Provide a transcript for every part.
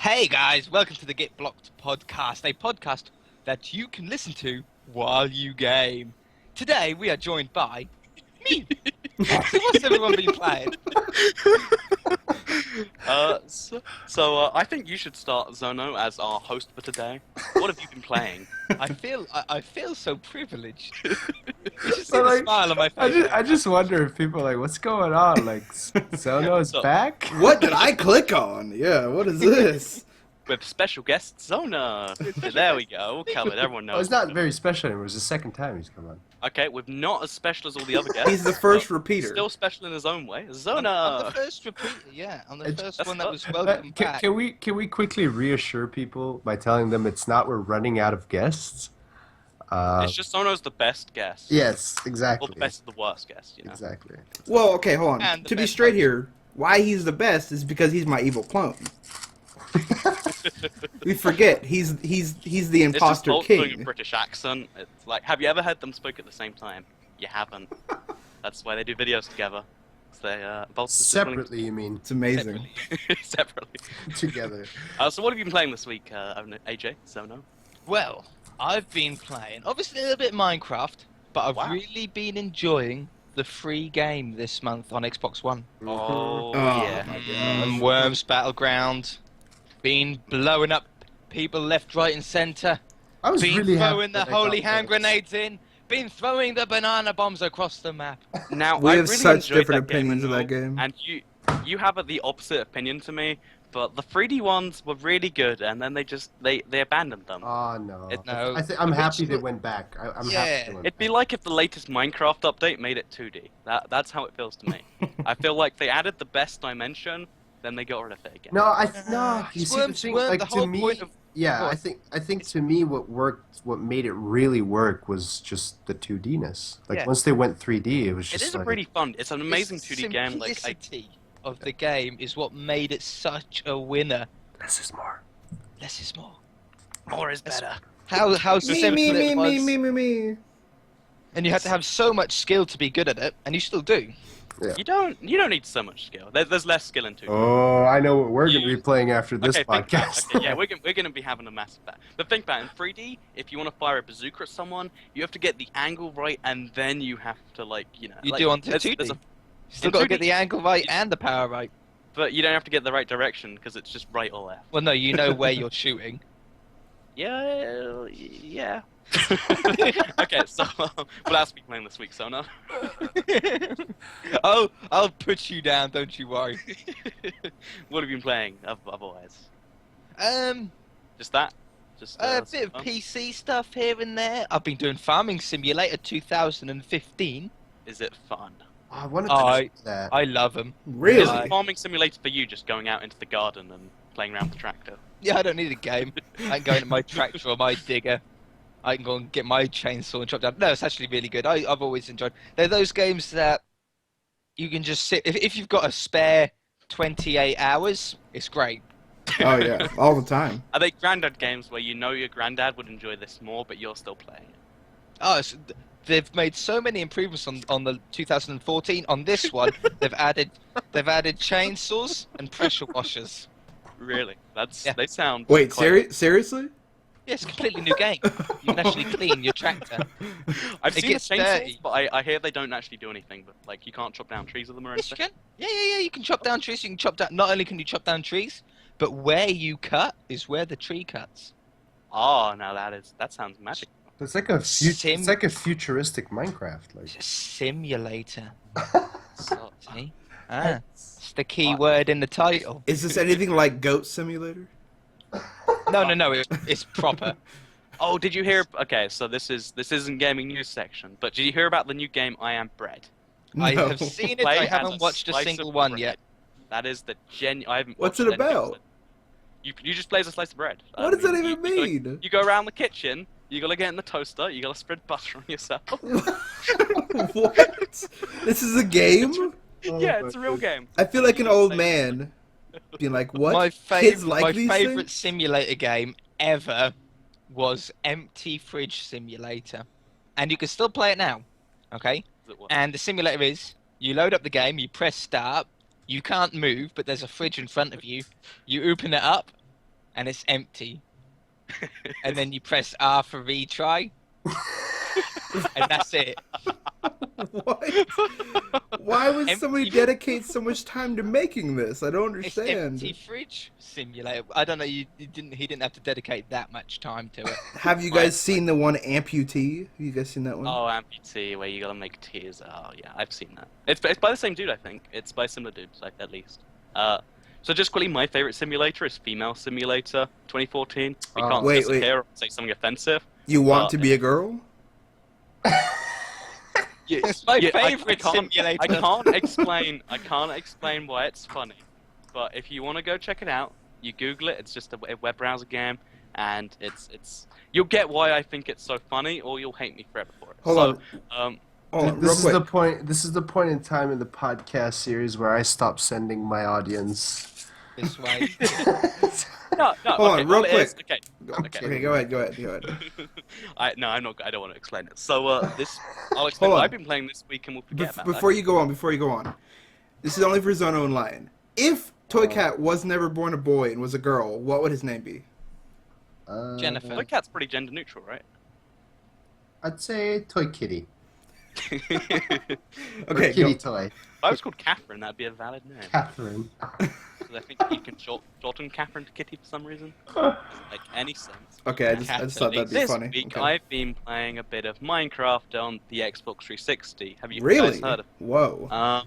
Hey guys, welcome to the Get Blocked podcast, a podcast that you can listen to while you game. Today we are joined by me. So what's everyone been playing? I think you should start Zono as our host for today. What have you been playing? I feel so privileged. You should see So, the like, smile on my face. I just wonder if people are like, what's going on? Like, Zono's So- back? What did I click on? Yeah, what is this? With special guest Zona. There we go. We'll cover it. Everyone knows. Oh, it's not very special anymore. It's the second time he's come on. Okay, with not as special as all the other guests. He's the first but repeater. Still special in his own way. On the Zona. first repeat, yeah, on the It's- first one that was But welcome back. can we quickly reassure people by telling them it's not we're running out of guests? It's just Zono's the best guest. Yes, Or exactly. the best of the worst guest, you know. Exactly. Well, okay, hold And on. the To be best straight host. here, why he's the best is because he's my evil clone. We forget he's the It's just imposter Bolt doing a king. British accent. It's like, have you ever heard them speak at the same time? You haven't. That's why they do videos together. So they both Separately, you mean? It's amazing. Separately. Together. So what have you been playing this week, AJ? Zono? Well, I've been playing, obviously a little bit Minecraft, but I've Wow. really been enjoying the free game this month on Xbox One. Oh, Oh, yeah. my gosh. Worms Battleground, been blowing up people left, right, and centre. I was Been really happy throwing the that I holy got hand those. grenades in. Been throwing the banana bombs across the map. Now, We I have really such enjoyed different that game, opinions of Anil, that game. And you have the opposite opinion to me, but the 3D ones were really good, and then they abandoned them. Oh, no. No. I'm happy they Original- went back. I'm Yeah. happy they went It'd be back. like if the latest Minecraft update made it 2D. That's how it feels to me. I feel like they added the best dimension, then they got rid of it again. No, no. You see, the Worms thing, weren't like the to whole me, point of- yeah, Go on. I think to me, what made it really work was just the 2D-ness. Like Yeah. once they went 3D, it was It just is a like pretty fun. It's an amazing The 2D game. Like, simplicity of the game is what made it such a winner. less is more. Less is more. more is That's- better. How Me, simple me, it me, was, me, me, me, me. and you had to have so much skill to be good at it, and you still do. You don't need so much skill. There's less skill in 2D. Oh, I know what we're going to You- be playing after this Okay, think about it. podcast. Okay, yeah, we're gonna be having a massive bat. But think about it, in 3D, if you want to fire a bazooka at someone, you have to get the angle right, and then you have to You like, do on there's- 2D. there's a- Still in got to 2D, get the angle right you- and the power right. but you don't have to get the right direction because it's just right or left. Well, no, you know where you're shooting. Yeah. Okay, so what else are we playing this week, Sona? I'll put you down, don't you worry. What have you been playing otherwise? Just that? Just A bit of oh, PC stuff here and there. I've been doing Farming Simulator 2015. Is it fun? I wanted to I- do that. I love them. Really? Is Aye. it farming simulator for you, just going out into the garden and playing around with the tractor? Yeah, I don't need a game. I can go into my tractor or my digger. I can go and get my chainsaw and chop down. No, it's actually really good. I've always enjoyed. They're those games that you can just sit. If you've got a spare 28 hours, it's great. Oh yeah, all the time. Are they granddad games where you know your granddad would enjoy this more, but you're still playing it? Oh, they've made so many improvements on the 2014. On this one, they've added chainsaws and pressure washers. Really? Yeah. They sound. Wait, quite- seriously? Yeah, it's a completely new game. You can actually clean your tractor. I've It seen the gets chainsaws, dirty. but I hear they don't actually do anything. But like, you can't chop down trees with them or Yes, you anything. can. Yeah. You can chop down trees. You can chop down. Not only can you chop down trees, but where you cut is where the tree cuts. Oh, now that sounds magic. It's like it's like a futuristic Minecraft. Like It's a simulator. So, See? It's the key word in the title. Is this anything like Goat Simulator? No. It's proper. oh, did you hear? Okay, so this isn't gaming news section, but did you hear about the new game I Am Bread? I No. have seen it. Play I as haven't watched a slice single of one bread. yet. That is the I haven't. What's watched it anything about? else. You just play as a slice of bread. What does that even you mean? You go around the kitchen. You gotta get in the toaster. You gotta spread butter on yourself. What? This is a game? Yeah, it's a real game. I feel like an old man being like, what? My Kids like my these favorite things? simulator game ever was Empty Fridge Simulator, and you can still play it now. Okay. Is it what? And the simulator is, you load up the game, you press start, you can't move, but there's a fridge in front of you. You open it up, and it's empty, and then you press R for retry, and that's it. What? Why would somebody Empty- dedicate so much time to making this? I don't It's understand. empty fridge simulator. I don't know. He didn't have to dedicate that much time to it. Have you guys seen the one Amputee? Have you guys seen that one? Oh, amputee, where you gotta make tears. Oh, yeah, I've seen that. It's by the same dude, I think. It's by similar dudes, like, at least. So just quickly, my favorite simulator is Female Simulator 2014. We Oh. can't Wait, discuss wait. here or say something offensive. You want to be a girl? It's my Yeah, favorite simulator. I can't explain why it's funny, but if you want to go check it out, you Google it. It's just a web browser game, and it's you'll get why I think it's so funny, or you'll hate me forever for it. Hold on. on. Hold on, real This is quick. the point. This is the point in time in the podcast series where I stop sending my audience. This way. No, Hold okay, on, real well, it is- quick. Okay. Okay, go ahead. I don't want to explain it. So I'll explain Hold what on. I've been playing this week, and we'll forget about Before you go on, this is only for Zono and Lion. If Toycat was never born a boy and was a girl, what would his name be? Jennifer. that. Toy Cat's pretty gender neutral, right? I'd say Toy Kitty. Or Okay, Kitty go. Toy. If I was called Catherine, that'd be a valid name. Catherine. Because I think you can shorten Catherine to Kitty for some reason. Doesn't make any sense. Okay, I just thought that'd be This funny. week, Okay. I've been playing a bit of Minecraft on the Xbox 360. Have you Really? guys heard of Whoa.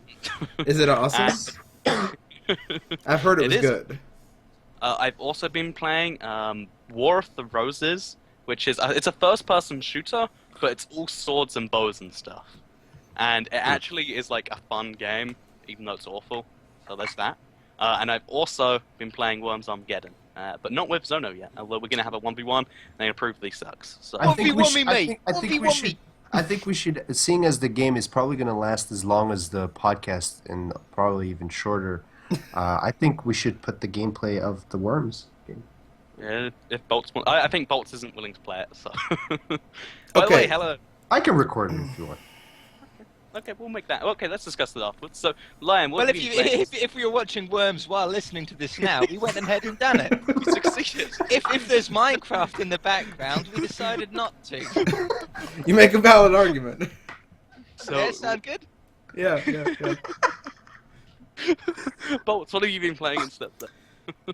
it? Is it awesome? I've heard it was is. good. I've also been playing War of the Roses, which is it's a first-person shooter, but it's all swords and bows and stuff. And it actually is like a fun game, even though it's awful. So there's that. And I've also been playing Worms Armageddon, but not with Zono yet. Although we're gonna have a 1v1, and they approve these sucks. So I think we 1v1 me, should. mate. I think we 1v1 should. me. I think we should. Seeing as the game is probably going to last as long as the podcast and probably even shorter, I think we should put the gameplay of the Worms game. yeah, if Boltz, I think Boltz isn't willing to play it. So by the way, Okay. hello. I can record it if you want. Okay, we'll make that. Okay, let's discuss it afterwards. So, Lion, what Well, have if you you been playing? if we were watching Worms while listening to this now, we went ahead and done it. You succeeded. If there's Minecraft in the background, we decided not to. You make a valid argument. So, Does that sound good? Yeah. Boltz, what have you been playing instead?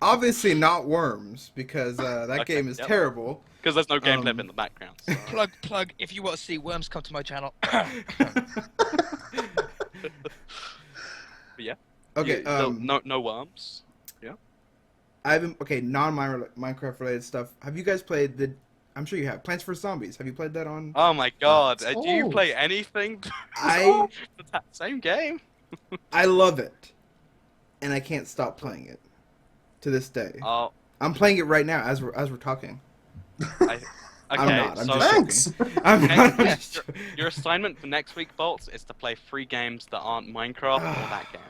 Obviously not Worms, because that Okay, game is yep. terrible. Because there's no gameplay Um, in the background. So. Plug. If you want to see Worms, come to my channel. But yeah. Okay, No worms. I've been non-Minecraft related stuff. Have you guys played the? I'm sure you have. Plants vs Zombies. Have you played that on? Oh my god. Do you Oh. play anything? I for that same game? I love it, and I can't stop playing it to this day. Oh, I'm playing it right now as we're talking. okay. I'm not. I'm so just Thanks. I'm Okay, not. your assignment for next week, Boltz, is to play 3 games that aren't Minecraft or that game.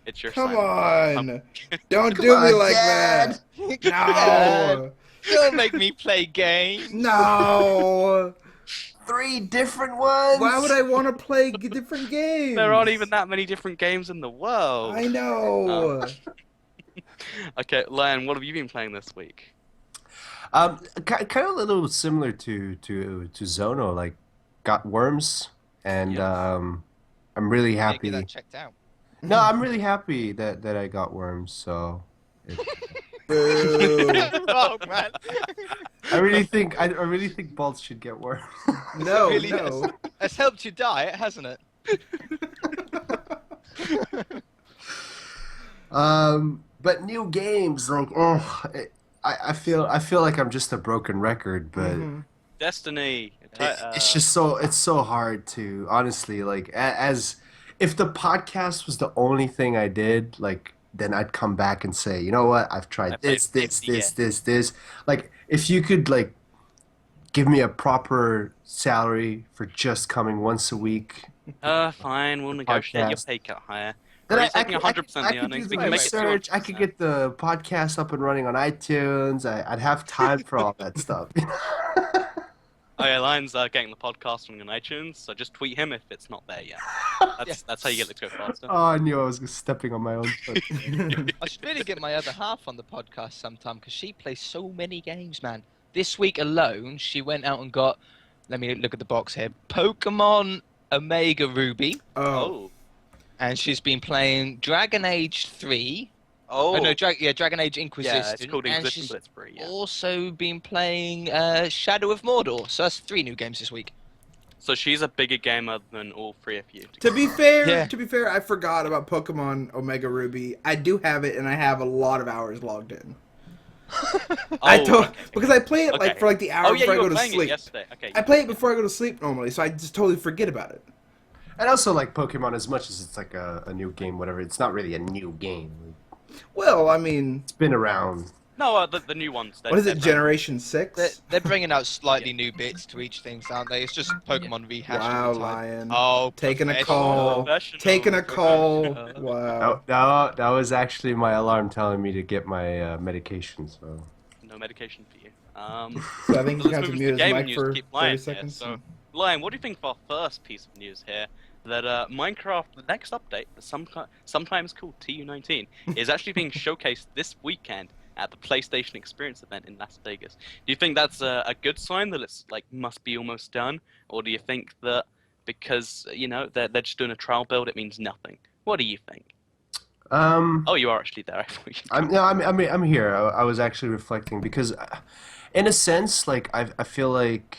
It's your Come assignment. on! Don't Come do me on, like Dad. that. Dad, No. don't make me play games. No. 3 different ones. Why would I want to play different games? There aren't even that many different games in the world. I know. Okay, Lion, what have you been playing this week? Kind of a little similar to Zono. Like, got Worms, and Yes. I'm really Get happy. that checked out. No, I'm really happy that I got Worms. So. Boo. Oh man. I really think Boltz should get Worms. No, Really no. It's helped you diet, hasn't it? But new games like I feel like I'm just a broken record, but Mhm. Destiny. it's just so hard to honestly like as if the podcast was the only thing I did, like then I'd come back and say, you know what, I've tried I played this. 50, Like if you could like give me a proper salary for just coming once a week. Fine, we'll negotiate your Podcast. pay cut higher. Then Or you're taking 100% I the could earnings. do We the can make it research. I could 200%. get the podcast up and running on iTunes. I'd have time for all that stuff. Oh yeah, Lion's getting the podcast on iTunes, so just tweet him if it's not there yet. That's how you get it to go faster. Oh, I knew I was stepping on my own foot. I should really get my other half on the podcast sometime because she plays so many games, man. This week alone, she went out and got. Let me look at the box here. Pokemon Omega Ruby, Oh. and she's been playing Dragon Age 3. Oh, Oh no, Dragon Age Inquisition. yeah, it's called and Inquisition, she's but it's free. Yeah. also been playing Shadow of Mordor. So that's 3 new games this week. So she's a bigger gamer than all 3 of you. To be fair, Yeah. I forgot about Pokemon Omega Ruby. I do have it, and I have a lot of hours logged in. Oh, Because I play it like Okay. for like the hour Oh yeah, before you I were go to playing it sleep. yesterday. Okay. I play it before I go to sleep normally, so I just totally forget about it. And also, like Pokemon, as much as it's like a new game, whatever, it's not really a new game. Well, I mean, It's been around. No, the new ones. what is it, Generation They're, 6? they're bringing out slightly new bits to each thing, aren't they? It's just Pokemon rehashed. Wow, all the time. Lion. Oh, Taking a professional. call. Professional. Taking a call. Professional. Wow. That was actually my alarm telling me to get my medication. So No medication for you. So I think So you let's have to move mute his game mic news for to keep 30 Lion here. seconds. So, Lion, what do you think of our first piece of news here? That Minecraft, the next update, sometimes called TU19, is actually being showcased this weekend at the PlayStation Experience event in Las Vegas. Do you think that's a good sign that it's like must be almost done, or do you think that because they're just doing a trial build, it means nothing? What do you think? Oh, you are actually there. I thought you. I'm here. I was actually reflecting because, in a sense, like I feel like,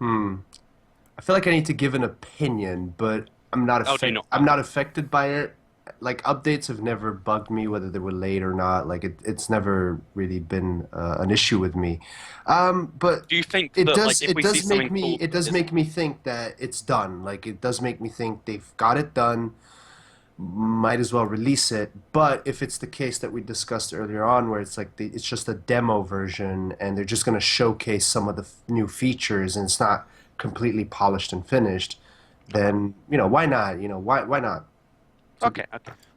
I feel like I need to give an opinion, but I'm not Oh, do you not? I'm not affected by it. Like updates have never bugged me, whether they were late or not. Like it's never really been an issue with me. But Do you think it that does like if it we see does something make me cool, it does is- make me think that it's done. Like it does make me think they've got it done. Might as well release it. But if it's the case that we discussed earlier on, where it's like it's just a demo version and they're just going to showcase some of the new features and it's not completely polished and finished, then why not? Why not? Okay.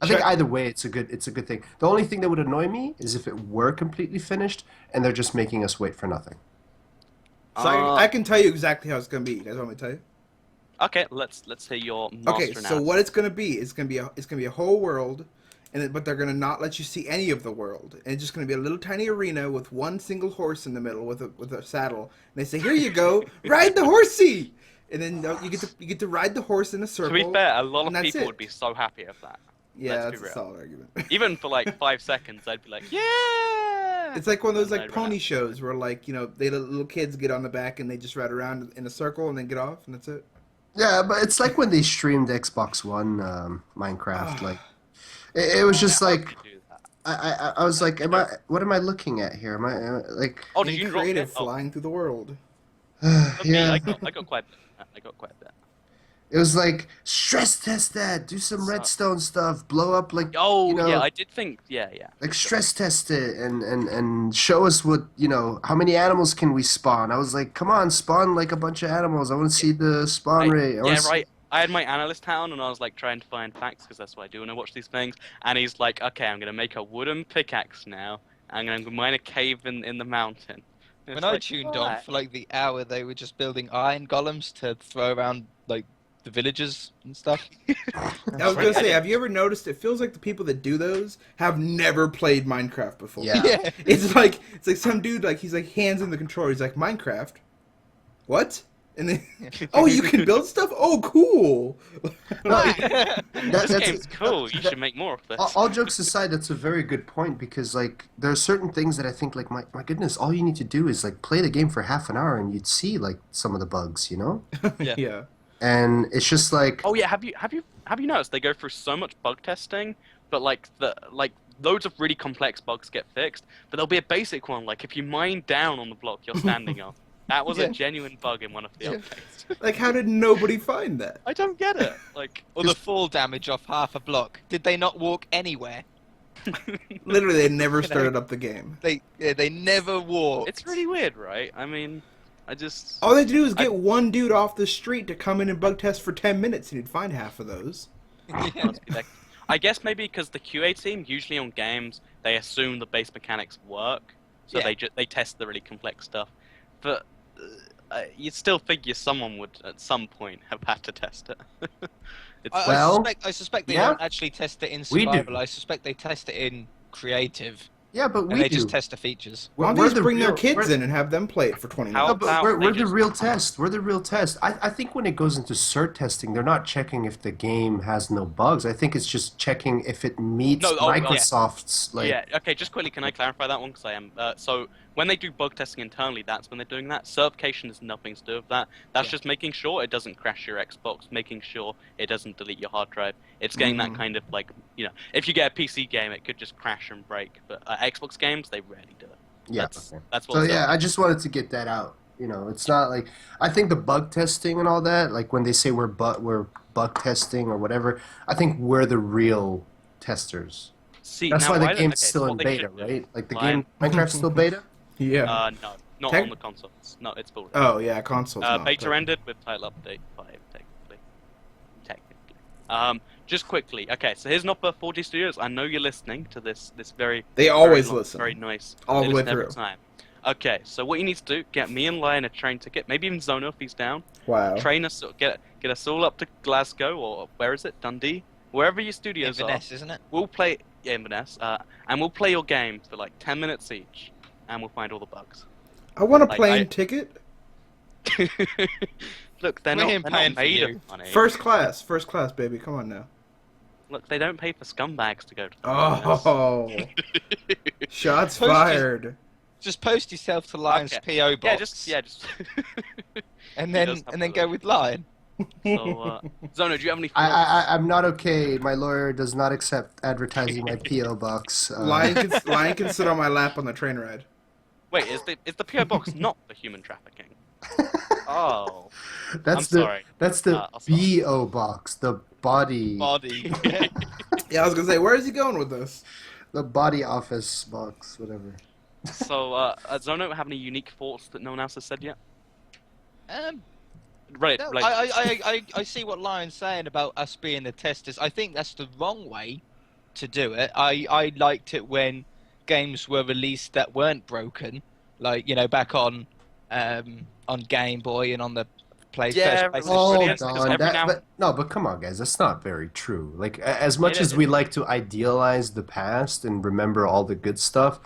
I think either way, it's a good thing. The only thing that would annoy me is if it were completely finished and they're just making us wait for nothing. So I can tell you exactly how it's gonna be. You guys want me to tell you? Okay, let's hear your master Okay, analysis. so what it's gonna be is gonna be a whole world, but they're gonna not let you see any of the world, and it's just gonna be a little tiny arena with one single horse in the middle with a saddle. And they say, "Here you go, ride the horsey," and then you get to ride the horse in a To circle. be fair, a lot and of that's people it. would be so happy of that. Yeah, let's be that's a real. solid argument. Even for like 5 seconds, I'd be like, yeah! It's like one of those And like I'd run pony out. shows where like they little kids get on the back and they just ride around in a circle and then get off and that's it. Yeah, but it's like when they streamed Xbox One Minecraft. Like it was just like Do that. I was like, what am I looking at here? Am I like? Oh, did Being you not creative, get? Oh, flying through the world. for me, Yeah, I got quite a bit. I got quite a bit. it was like stress test that, do some redstone stuff, blow up like Oh, yeah, I did think, yeah. like stress test it and show us what how many animals can we spawn. I was like, come on, spawn like a bunch of animals. I want to see the spawn rate. I wanna Yeah, see- right. I had my analyst town and I was like trying to find facts because that's what I do when I watch these things. And he's like, okay, I'm gonna make a wooden pickaxe now. I'm gonna mine a cave in the mountain. And When it's I like, tuned on alright. for like the hour, they were just building iron golems to throw around like the villagers and stuff. I was gonna say, have you ever noticed? It feels like the people that do those have never played Minecraft before. Yeah. Yeah. It's like some dude like he's like hands in the controller. He's like Minecraft. What? And then oh, you can build stuff. Oh, cool. This that's- game's cool. You should make more of this. all jokes aside, that's a very good point because like there are certain things that I think like my goodness, all you need to do is like play the game for half an hour and you'd see like some of the bugs, Yeah. Yeah. and it's just like Oh yeah, have you noticed they go through so much bug testing, but like loads of really complex bugs get fixed, but there'll be a basic one like if you mine down on the block you're standing on. That was Yeah. a genuine bug in one of the Yeah. updates. Like, how did nobody find that? I don't get it. Like, Or the fall damage off half a block. Did they not walk anywhere? Literally, they never You know. started up the game. They never walked. it's really weird, right? I mean, I just All they had to do was get one dude off the street to come in and bug test for 10 minutes, and he'd find half of those. Yeah. must be like, I guess maybe because the QA team usually on games they assume the base mechanics work, so Yeah. they test the really complex stuff. But you'd still figure someone would at some point have had to test it. It's Well, I suspect they yeah. don't actually test it in We do. survival. I suspect they test it in creative, Yeah, but and we they do. just test the features. Why don't they We're just the bring their real- kids we're- in and have them play it for 20 How No, minutes? but about we're they the just- real test. We're the real test. I think when it goes into cert testing, they're not checking if the game has no bugs. I think it's just checking if it meets No, oh, yeah. Microsoft's like. Yeah, okay, just quickly, can I clarify that one? Because I am. So, when they do bug testing internally, that's when they're doing that. Certification has nothing to do with that. That's just making sure it doesn't crash your Xbox, making sure it doesn't delete your hard drive. It's getting that kind of, like, if you get a PC game, it could just crash and break. But Xbox games, they rarely do it. Yeah. That's what So yeah, I just wanted to get that out. It's not like I think the bug testing and all that. Like when they say we're bug testing or whatever, I think we're the real testers. See, That's now why the don't- game's okay, still what in they beta, should do- right? Like the Lion- game Minecraft's still beta. Yeah. No, not Tech- on the consoles. No, it's full. Oh yeah, consoles. not, Beta but- ended with title update 5, technically. Just quickly. Okay, so here's Nopper 4G Studios. I know you're listening to this very. They very always long, listen. Very nice. All They the way listen every through. time. Okay, so what you need to do: get me and Lion a train ticket, maybe even Zono if he's down. Wow. Train us, get us all up to Glasgow or where is it, Dundee, wherever your studios are. Inverness, isn't it? We'll play Inverness, and we'll play your game for like 10 minutes each, and we'll find all the bugs. I want a Like, plane ticket. Look, they're We not, ain't they're paying not for made you. of money. First class, baby. Come on now. Look, they don't pay for scumbags to go to Inverness. Oh, shots Postage. fired. Just post yourself to Lion's Okay. PO box. Yeah, just. and He then does have and then to go look. with Lion. So, Zono, do you have any? I'm not okay. My lawyer does not accept advertising my PO box. Lion can sit on my lap on the train ride. Wait, is the PO box not for human trafficking? Oh, That's I'm the sorry. that's the I'll stop. BO box, the body Body. Yeah, I was gonna say, where is he going with this? the body office box, whatever. So, Zono, have any unique thoughts that no one else has said yet? Right, No, like, I see what Lion's saying about us being the testers. I think that's the wrong way to do it. I liked it when games were released that weren't broken, like back on Game Boy and on the Yeah, PlayStation. Hold brilliant, because on, every now- but come on, guys, that's not very true. Like as much It as is. we like to idealize the past and remember all the good stuff,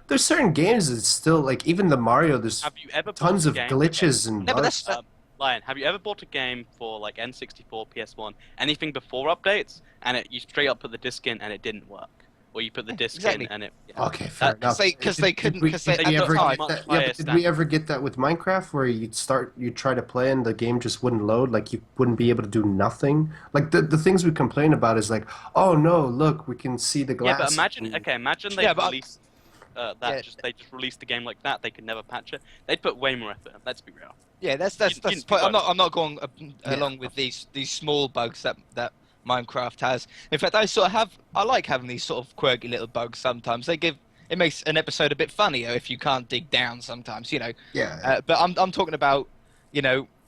there's certain games that still like even the Mario. There's have you ever tons bought of a game, glitches and No, but bugs. that's Lion, have you ever bought a game for like N64, PS1, anything before updates, and you straight up put the disc in and it didn't work, or you put the disc Exactly. in and it? Okay, fair That- enough. because they couldn't- because they- did at we the ever time- get that? Much Yeah, but did we ever get that with Minecraft where you'd try to play and the game just wouldn't load, like you wouldn't be able to do nothing? Like the things we complain about is like, oh no, look, we can see the glass. Yeah, but imagine they Yeah, but- released Yeah. they just released the game like that. They could never patch it. They'd put way more effort in. Let's be real. Yeah, that's You- the you- point. you I'm not going along with these small bugs that Minecraft has. In fact, I like having these sort of quirky little bugs sometimes. It makes an episode a bit funnier if you can't dig down sometimes, Yeah. But I'm talking about,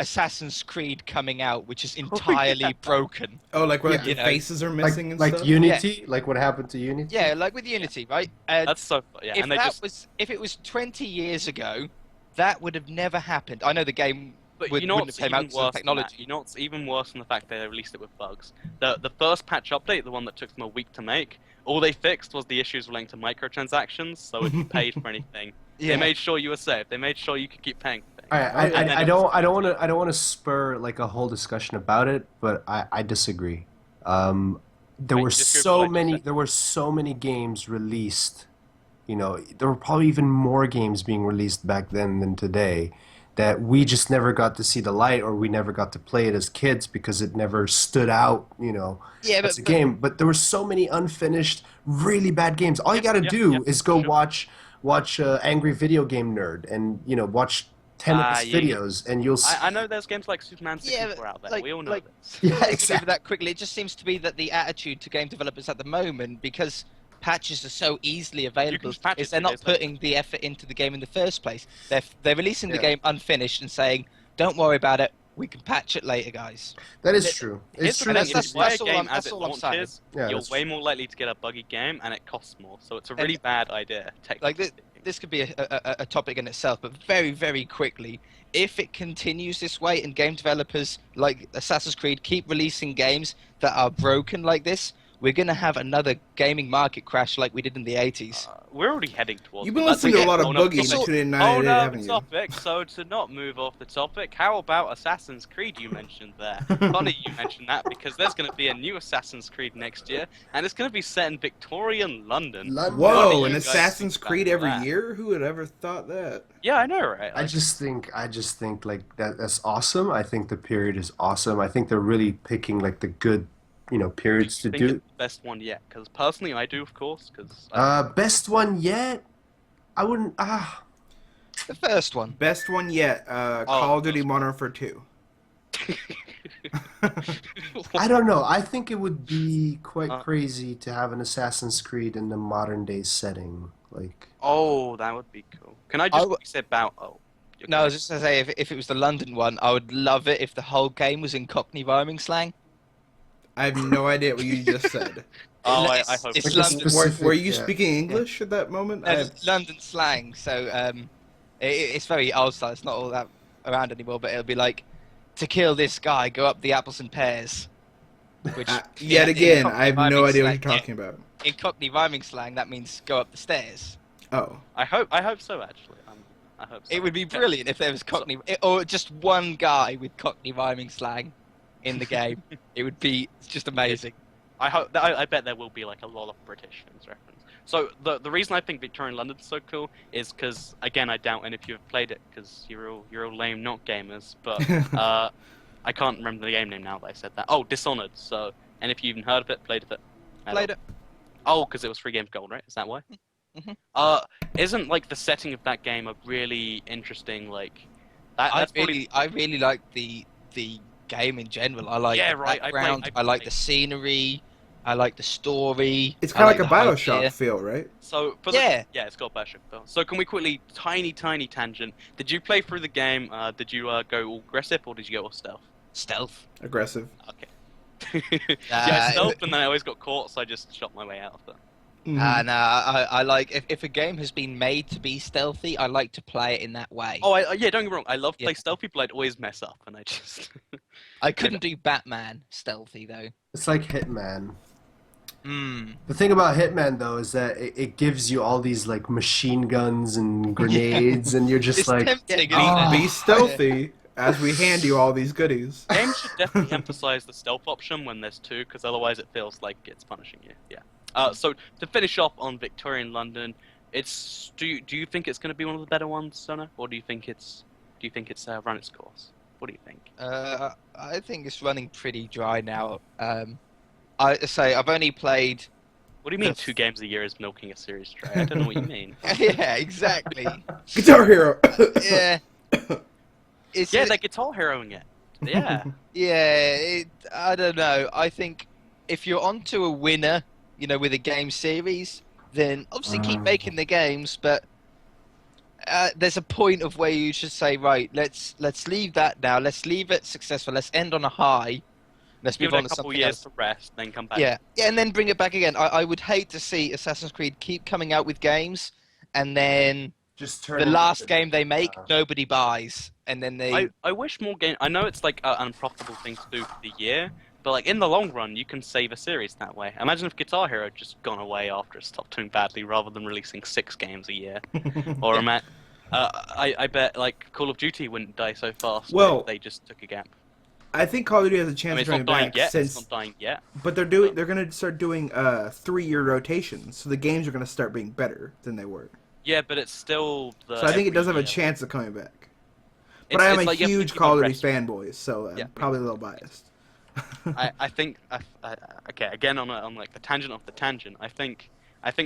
Assassin's Creed coming out, which is entirely broken. Oh, like where Yeah. the faces are like missing and like stuff. Unity, like what happened to Unity. Yeah, like with Unity, right? And That's so yeah. if And they that just if it was 20 years ago, that would have never happened. I know the game but wouldn't have what's came out even because of worse than that? technology. You know what's even worse than the fact they released it with bugs? The first patch update, the one that took them a week to make, all they fixed was the issues relating to microtransactions. So if you paid for anything, Yeah. they made sure you were safe. They made sure you could keep paying for things. I And then don't want to spur like a whole discussion about it, but I disagree. There Wait, were you disagree with so what I just many said? there were so many games released. There were probably even more games being released back then than today that we just never got to see the light or we never got to play it as kids because it never stood out, Yeah, as a game. But there were so many unfinished, really bad games. All you got to do is go sure. watch Angry Video Game Nerd and watch 10 of his yeah. videos and you'll see. I know there's games like Superman 64 but, out there. like- We all know like- this. Yeah, Exactly. exactly. That quickly, it just seems to be that the attitude to game developers at the moment, because patches are so easily available, just patch is it they're 2 not days later. putting the effort into the game in the first place. They're releasing the Yeah. game unfinished and saying, "Don't worry about it. We can patch it later, guys." That is true. Here's It's the true. thing, That's- if you buy that's a all game I'm- as that's it all I'm saying. launches, Yeah, you're that's way more likely to get a buggy game, and it costs more. So it's a really bad idea, technically Like speaking. this could be a topic in itself, but very, very quickly, if it continues this way and game developers like Assassin's Creed keep releasing games that are broken like this, we're going to have another gaming market crash like we did in the 80s. We're already heading towards. You've been that. listening to a lot of Oh, no, Boogie so- 1998, no, haven't you? topic. So to not move off the topic, how about Assassin's Creed you mentioned there? Funny you mentioned that because there's going to be a new Assassin's Creed next year, and it's going to be set in Victorian London. London. What do Whoa, you an guys Assassin's think about Creed every that? year? Who would ever thought that? Yeah, I know, right? I just think like that's awesome. I think the period is awesome. I think they're really picking like the good, periods to think do. it's the best one yet? Because personally, I do, of course. Because Best one yet? I wouldn't. The first one. Best one yet, Call of Duty Modern Warfare 2. I don't know. I think it would be quite Uh. crazy to have an Assassin's Creed in the modern day setting. Like, Oh, that would be cool. Can I just say about? Oh, No, I was just going to say, if it was the London one, I would love it if the whole game was in Cockney rhyming slang. I have no idea what you just said. Oh, I It's- hope. it's like a London. specific- Were you yeah. speaking English at that moment? No, it's London slang, so it's very old style. It's not all that around anymore, but it'll be like, to kill this guy, go up the apples and pears. Which, Yet in again, Cockney I have no rhyming idea what slang- you're talking about. In Cockney rhyming slang, that means go up the stairs. Oh. I hope so. Actually, I hope so. It would be brilliant if there was Cockney, or just one guy with Cockney rhyming slang in the game. It would be just amazing. I bet there will be like a lot of British things reference. So the reason I think Victorian London's so cool is because again I doubt any of you have played it because you're all lame not gamers. But I can't remember the game name now that I said that. Oh, Dishonored. So and if you even heard of it, played it. Played it. Oh, because it was free game for gold, right? Is that why? Mhm. Isn't like the setting of that game a really interesting like? That's probably I really like the game in general. I like Yeah, the right, I background. played- I like the scenery. I like the story. It's I kind of like the a idea. Bioshock feel, right? so. For Yeah. yeah, it's got a Bioshock feel. So can we quickly tiny tangent? Did you play through the game? Did you go all aggressive or did you go all stealth? Stealth. Aggressive. Okay. Yeah, stealth, and then I always got caught, so I just shot my way out of it. Mhm. And I like if a game has been made to be stealthy, I like to play it in that way. Oh, yeah, don't get me wrong. I love play Yeah. stealthy, but I'd always mess up, and I just. I couldn't do Batman stealthy though. it's like Hitman. Hmm. The thing about Hitman though is that it gives you all these like machine guns and grenades, and you're just It's like, tempting, "Oh." isn't it? Be stealthy as we hand you all these goodies. Games should definitely emphasize the stealth option when there's two, because otherwise it feels like it's punishing you. Yeah. So to finish off on Victorian London, it's do you think it's going to be one of the better ones, Sona, or do you think it's run its course? What do you think? I think it's running pretty dry now. I say I've only played. What do you mean The- 2 games a year is milking a series dry? I don't know what you mean. Yeah, exactly. Guitar Hero. Yeah. It's Yeah, they're Guitar Heroing it. Yeah. Yeah, I don't know. I think if you're onto a winner, with a game series, then obviously keep making the games, but there's a point of where you should say, right, let's leave that now. Let's leave it successful. Let's end on a high. Let's Give move it on a to couple something years else. to rest, then come back. Yeah, and then bring it back again. I would hate to see Assassin's Creed keep coming out with games, and then just turn the it last into- game they make, nobody buys, and then they. I wish more game. I know it's like an unprofitable thing to do for the year, but like in the long run, you can save a series that way. Imagine if Guitar Hero had just gone away after it stopped doing badly, rather than releasing 6 games a year. Or I bet like Call of Duty wouldn't die so fast. Well- if they just took a gap. I think Call of Duty has a I chance mean, of it's coming not dying back yet. It's since, not dying yet. but they're gonna start doing 3-year rotations, so the games are gonna start being better than they were. Yeah, but it's still the. So I think it every does have a year. chance of coming back. But It's- I am it's a like you have to huge keep Call of on Duty resting. fanboy, so I'm Yeah. probably a little biased. I think okay, again on like the tangent of the tangent. I think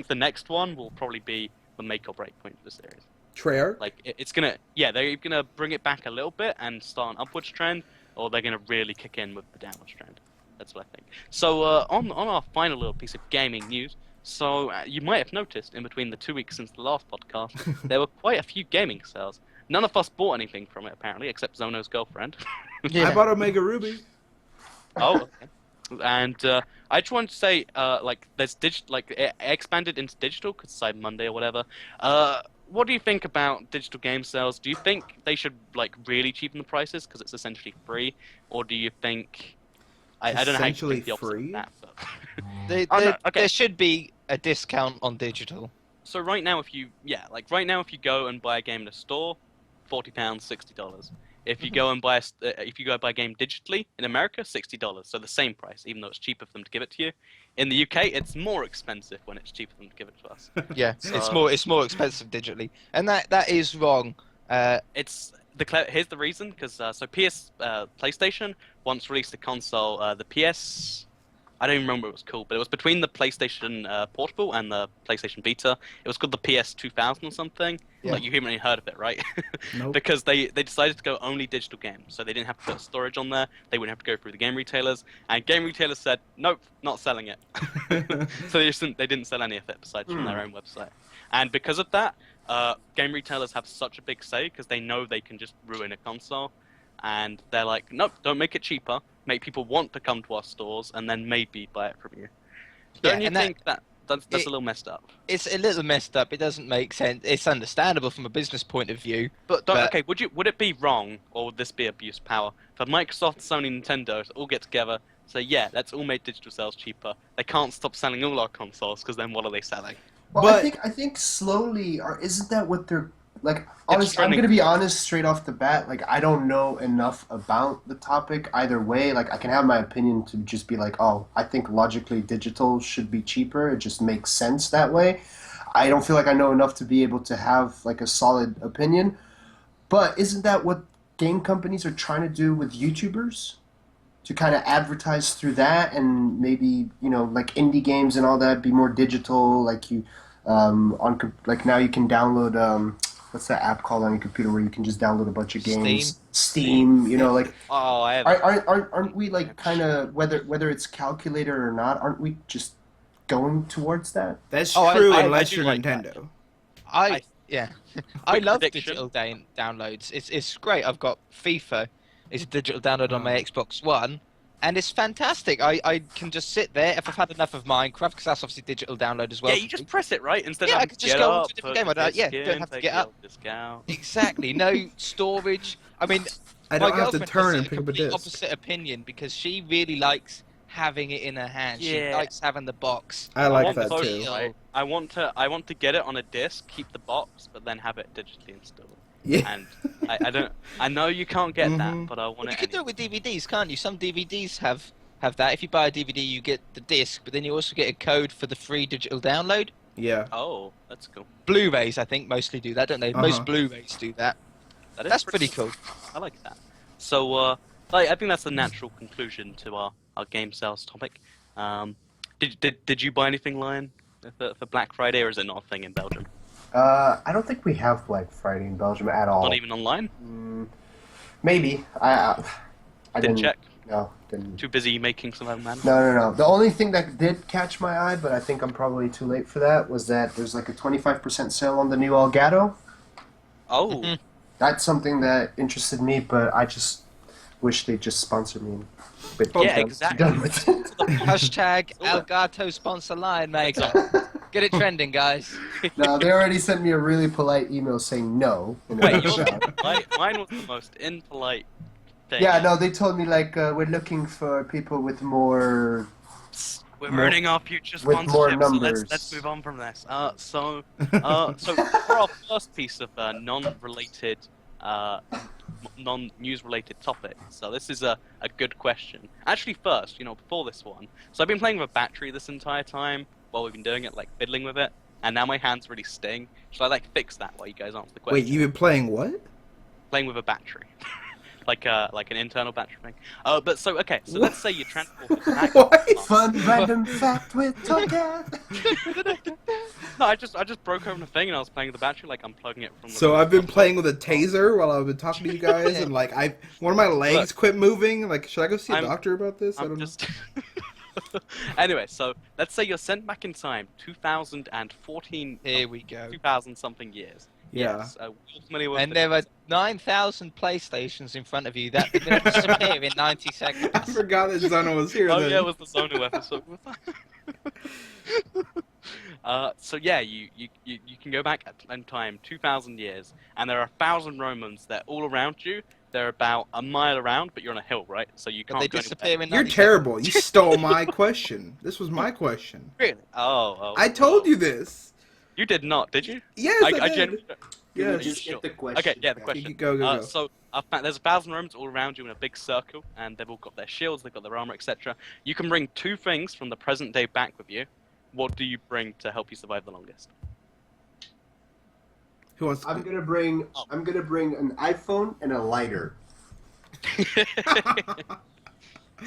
the next one will probably be the make or break point of the series. Treyarch? Like it's gonna, they're gonna bring it back a little bit and start an upwards trend, or they're gonna really kick in with the downwards trend. That's what I think. So on our final little piece of gaming news, so you might have noticed in between the 2 weeks since the last podcast, there were quite a few gaming sales. None of us bought anything from it apparently, except Zono's girlfriend. Yeah. I bought Omega Ruby. Oh, okay. And I just wanted to say, like, there's it expanded into digital because it's Cyber Monday or whatever. what do you think about digital game sales? Do you think they should like really cheapen the prices because it's essentially free, or do you think I don't know how you Essentially think the opposite free? of that, but Oh, no, okay. There should be a discount on digital. So right now, if you go and buy a game in a store, £40, $60. If you go and buy a game digitally in America, $60. So the same price, even though it's cheaper for them to give it to you. In the UK, it's more expensive when it's cheaper for them to give it to us. Yeah, So- it's more expensive digitally, and that is wrong. Here's the reason, because PlayStation once released a console, the PS. I don't even remember what it was called, but it was between the PlayStation Portable and the PlayStation Vita. It was called the PS 2000 or something. Yeah. Like, you haven't really heard of it, right? Nope. Because they decided to go only digital games, so they didn't have to put storage on there. They wouldn't have to go through the game retailers, and game retailers said, nope, not selling it. So they didn't sell any of it besides from their own website. And because of that, game retailers have such a big say because they know they can just ruin a console, and they're like, nope, don't make it cheaper. Make people want to come to our stores and then maybe buy it from you. Don't you and think that's a little messed up? It's a little messed up. It doesn't make sense. It's understandable from a business point of view. Okay, would it be wrong, or would this be abuse of power, for Microsoft, Sony, Nintendo to all get together, say, yeah, let's all make digital sales cheaper. They can't stop selling all our consoles because then what are they selling? Well, But- I think slowly, or isn't that what they're like? It's Honestly, I'm trending. gonna be honest straight off the bat. Like, I don't know enough about the topic either way. Like, I can have my opinion to just be like, oh, I think logically digital should be cheaper. It just makes sense that way. I don't feel like I know enough to be able to have like a solid opinion. But isn't that what game companies are trying to do with YouTubers? To kind of advertise through that, and maybe, you know, like indie games and all that be more digital. Like you, like now you can download what's that app called on your computer where you can just download a bunch of games? Steam. You know, like Oh, I have. aren't we like kind of whether it's calculated or not? Aren't we just going towards that? That's Oh, true I unless do you're like that. Nintendo. Yeah, I Quick love prediction. digital downloads. It's great. I've got FIFA. It's a digital download on my Xbox One, and it's fantastic. I can just sit there if I've had enough of Minecraft, because that's obviously digital download as well. Yeah, you just press it, right? Instead Yeah, of I could just get go up, onto a different put game. I don't- the yeah, disc don't in, have to take get the up. old disc out. Exactly. No storage. I mean, I my don't have to girlfriend turn has and a pick up a complete disc. opposite opinion, because she really likes having it in her hand. She Yeah. likes having the box. I like want that both, too. right? I want to get it on a disc, keep the box, but then have it digitally installed. Yeah. And I don't. I know you can't get Mhm. that, but I want Well, you it. can do it with DVDs, can't you? Some DVDs have that. If you buy a DVD, you get the disc, but then you also get a code for the free digital download. Yeah. Oh, that's cool. Blu-rays, I think, mostly do that, don't they? Uh-huh. Most Blu-rays do that. That is That's pretty cool. I like that. So, I think that's the natural conclusion to our game sales topic. Did you buy anything, Lion, for Black Friday, or is it not a thing in Belgium? I don't think we have Black Friday in Belgium at all. Not even online? Maybe I Didn't check. No, didn't. Too busy making some old man. No. The only thing that did catch my eye, but I think I'm probably too late for that, was that there's like a 25% sale on the new Elgato. Oh, Mhm. That's something that interested me, but I just wish they'd just sponsor me. But Yeah, exactly. Done with it. Hashtag Elgato sponsor Lion Maker. Get it trending, guys. No, they already sent me a really polite email saying no. in a wait, nutshell. mine was the most impolite thing. Yeah, no, they told me like we're looking for people with more. We're more- ruining our future with more sponsorship, so numbers. let's move on from this. So for our first piece of non-related, non-news related topic. So this is a good question. Actually, first, before this one, so I've been playing with a battery this entire time while we've been doing it, like fiddling with it, and now my hands really sting. Should I fix that while you guys answer the question? Wait, you've been playing what? Playing with a battery. like an internal battery thing. But so let's say you transport back. What? Fun random fact with Toycat. No, I just broke open the thing and I was playing with the battery, like unplugging it from. So I've been playing with a taser while I've been talking to you guys, and one of my legs quit moving. Like, should I go see a doctor about this? I don't I'm know. just. Anyway, so let's say you're sent back in time, 2014. Here we go. 2000 something years. Yeah. Yes, you're familiar with And the- there are 9,000 PlayStations in front of you that are going to disappear in 90 seconds. I forgot that Zono was here. Oh then. yeah, it was the Zono episode. So yeah, you can go back in time 2,000 years, and there are 1,000 Romans. They're all around you. They're about a mile around, but you're on a hill, right? So you But can't they go disappear anywhere. in You're 90 terrible. You seconds. stole my question. This was my question. Really? Oh. I told you this. You did not, did you? Yes, I did. genuinely. Can we Yes. just Sure. get the question? Okay, yeah, the back? question. Go. So there's 1,000 Romans all around you in a big circle, and they've all got their shields, they've got their armor, etc. You can bring 2 things from the present day back with you. What do you bring to help you survive the longest? Who wants? I'm gonna bring an iPhone and a lighter.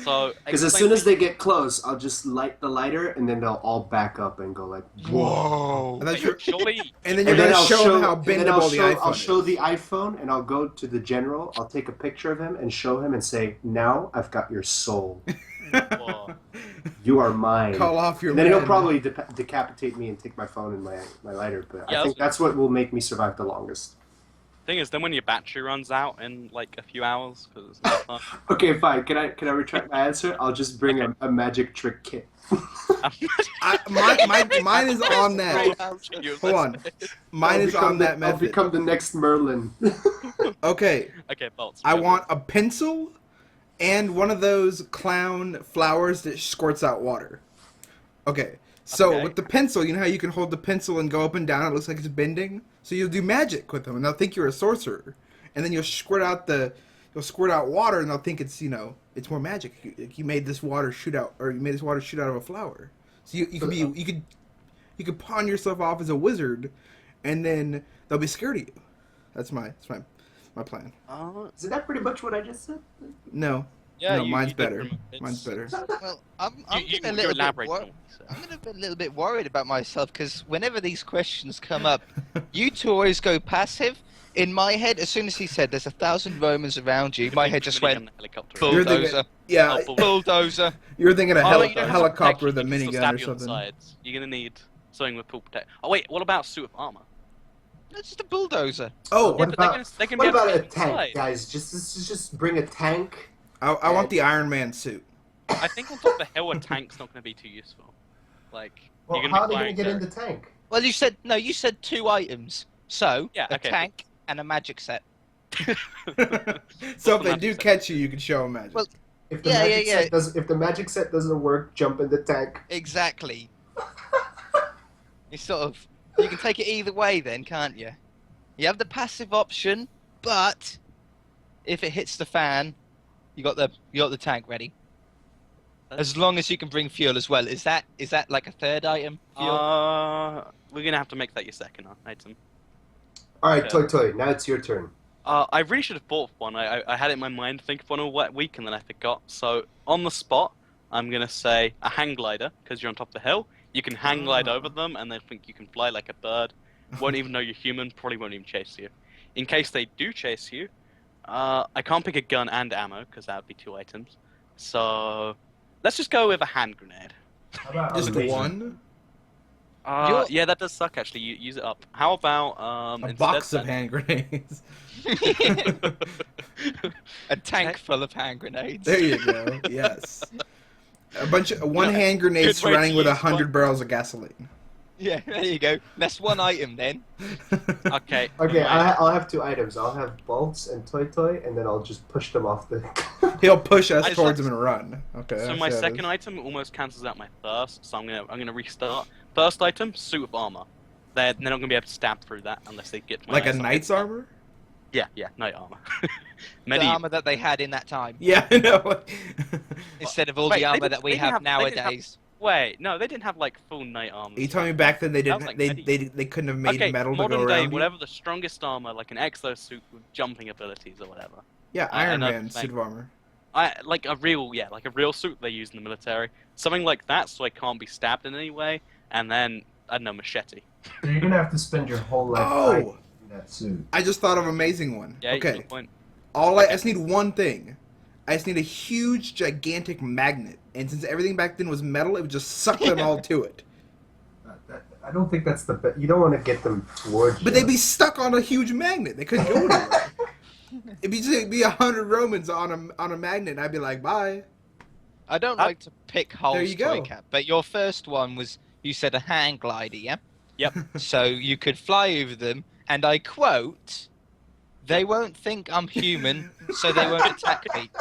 So Because as soon as they get close, I'll just light the lighter, and then they'll all back up and go like, Whoa. And then you're, surely and then you're gonna show them how bendable the iPhone I'll is. show the iPhone, and I'll go to the general. I'll take a picture of him and show him and say, "Now I've got your soul. Whoa. You are mine." Call off your And then he'll men. probably decapitate me and take my phone and my lighter. But Yeah, I think that's what will make me survive the longest. Thing is, then when your battery runs out in like a few hours, because it's not fun. Okay, fine. Can I retract my answer? I'll just bring Okay. a magic trick kit. Mine is on that. Hold on. Mine is on that I'll method. become the next Merlin. Okay, Okay, Bolts. I want a pencil and one of those clown flowers that squirts out water. Okay, so Okay. with the pencil, you know how you can hold the pencil and go up and down? It looks like it's bending. So you'll do magic with them, and they'll think you're a sorcerer. And then you'll squirt out water, and they'll think it's it's more magic. You made this water shoot out, or you made this water shoot out of a flower. So you could pawn yourself off as a wizard, and then they'll be scared of you. That's my plan. Isn't that pretty much what I just said? No, Yeah, no, you mine's did better. it's- Mine's better. Well, I'm You getting a can little elaborate bit on worried. what you said. I'm gonna be a little bit worried about myself because whenever these questions come up, you two always go passive. In my head, as soon as he said there's 1,000 Romans around you, my head just went Helicopter. You're thinking- bulldozer, Yeah, bulldozer. you're thinking a, Oh, you don't have helicopter with a protection, you can still minigun stab or you on the something. sides. You're gonna need something with full protection. Oh wait, what about suit of armor? That's just a bulldozer. Oh, Yeah, What but they can What be able about to a get tank, inside. guys? Just bring a tank. I want the Iron Man suit. I think on top of the hill, a tank's not gonna be too useful. Like, Well, you're how gonna are be they gonna flying get there. in the tank? Well, you said 2 items. So Yeah, a okay. tank and a magic set. So the if they magic do set? catch you, you can show them magic. Well, If the Yeah, magic yeah, set does, if the magic set doesn't work, jump in the tank. Exactly. You can take it either way then, can't you? You have the passive option, but if it hits the fan, you got the tank ready. As long as you can bring fuel as well. Is that like a third item? Fuel? We're gonna have to make that your second item. All right, Okay. Toy. Now it's your turn. I really should have thought of one. I had it in my mind to think of one all week and then I forgot. So on the spot, I'm gonna say a hang glider because you're on top of the hill. You can hang glide over them and they think you can fly like a bird. Won't even know you're human. Probably won't even chase you. In case they do chase you, I can't pick a gun and ammo because that would be 2 items. So let's just go with a hand grenade. How about Just laser? one? Yeah, that does suck actually. You use it up. How about A instead box of then- hand grenades. A tank full of hand grenades. There you go. Yes. One Yeah. hand grenade Good way to surrounding with use 100 barrels of gasoline. Yeah, there you go. That's 1 item then. Okay. Okay, alright. I'll have 2 items. I'll have Bolts and Toy, and then I'll just push them off the. He'll push us I just towards like- him and run. Okay. So I my see how it second is. item almost cancels out my first, so I'm gonna restart. First item, suit of armor. They're not gonna be able to stab through that unless they get my Like a eyes on it. knight's armor? Yeah, knight armor. The Medieval. armor that they had in that time. Yeah, I know. Instead of all Wait, the they armor didn't- that we they didn't have have- they didn't have- nowadays. Wait, no, they didn't have like full knight armor. You told me back then they That was, didn't. like, medieval. They couldn't have made Okay, metal to modern go day, around. you? whatever the strongest armor, like an exosuit with jumping abilities or whatever. Yeah, I Iron know Man the thing. suit of armor. Like a real suit they use in the military. Something like that, so I can't be stabbed in any way. And then I don't know, machete. So you're gonna have to spend your whole life Oh! in that suit. I just thought of an amazing one. Yeah, you got Okay. the point. I just need one thing. I just need a huge, gigantic magnet. And since everything back then was metal, it would just suck them all to it. I don't think that's the best. You don't want to get them towards you. But they'd be stuck on a huge magnet. They couldn't go anywhere. It'd be 100 Romans on a magnet, and I'd be like, bye. I don't like to pick holes, There you go. Toycat, but your first one was You said a hang glider, yeah? Yep. So you could fly over them, and I quote, "They won't think I'm human, so they won't attack me."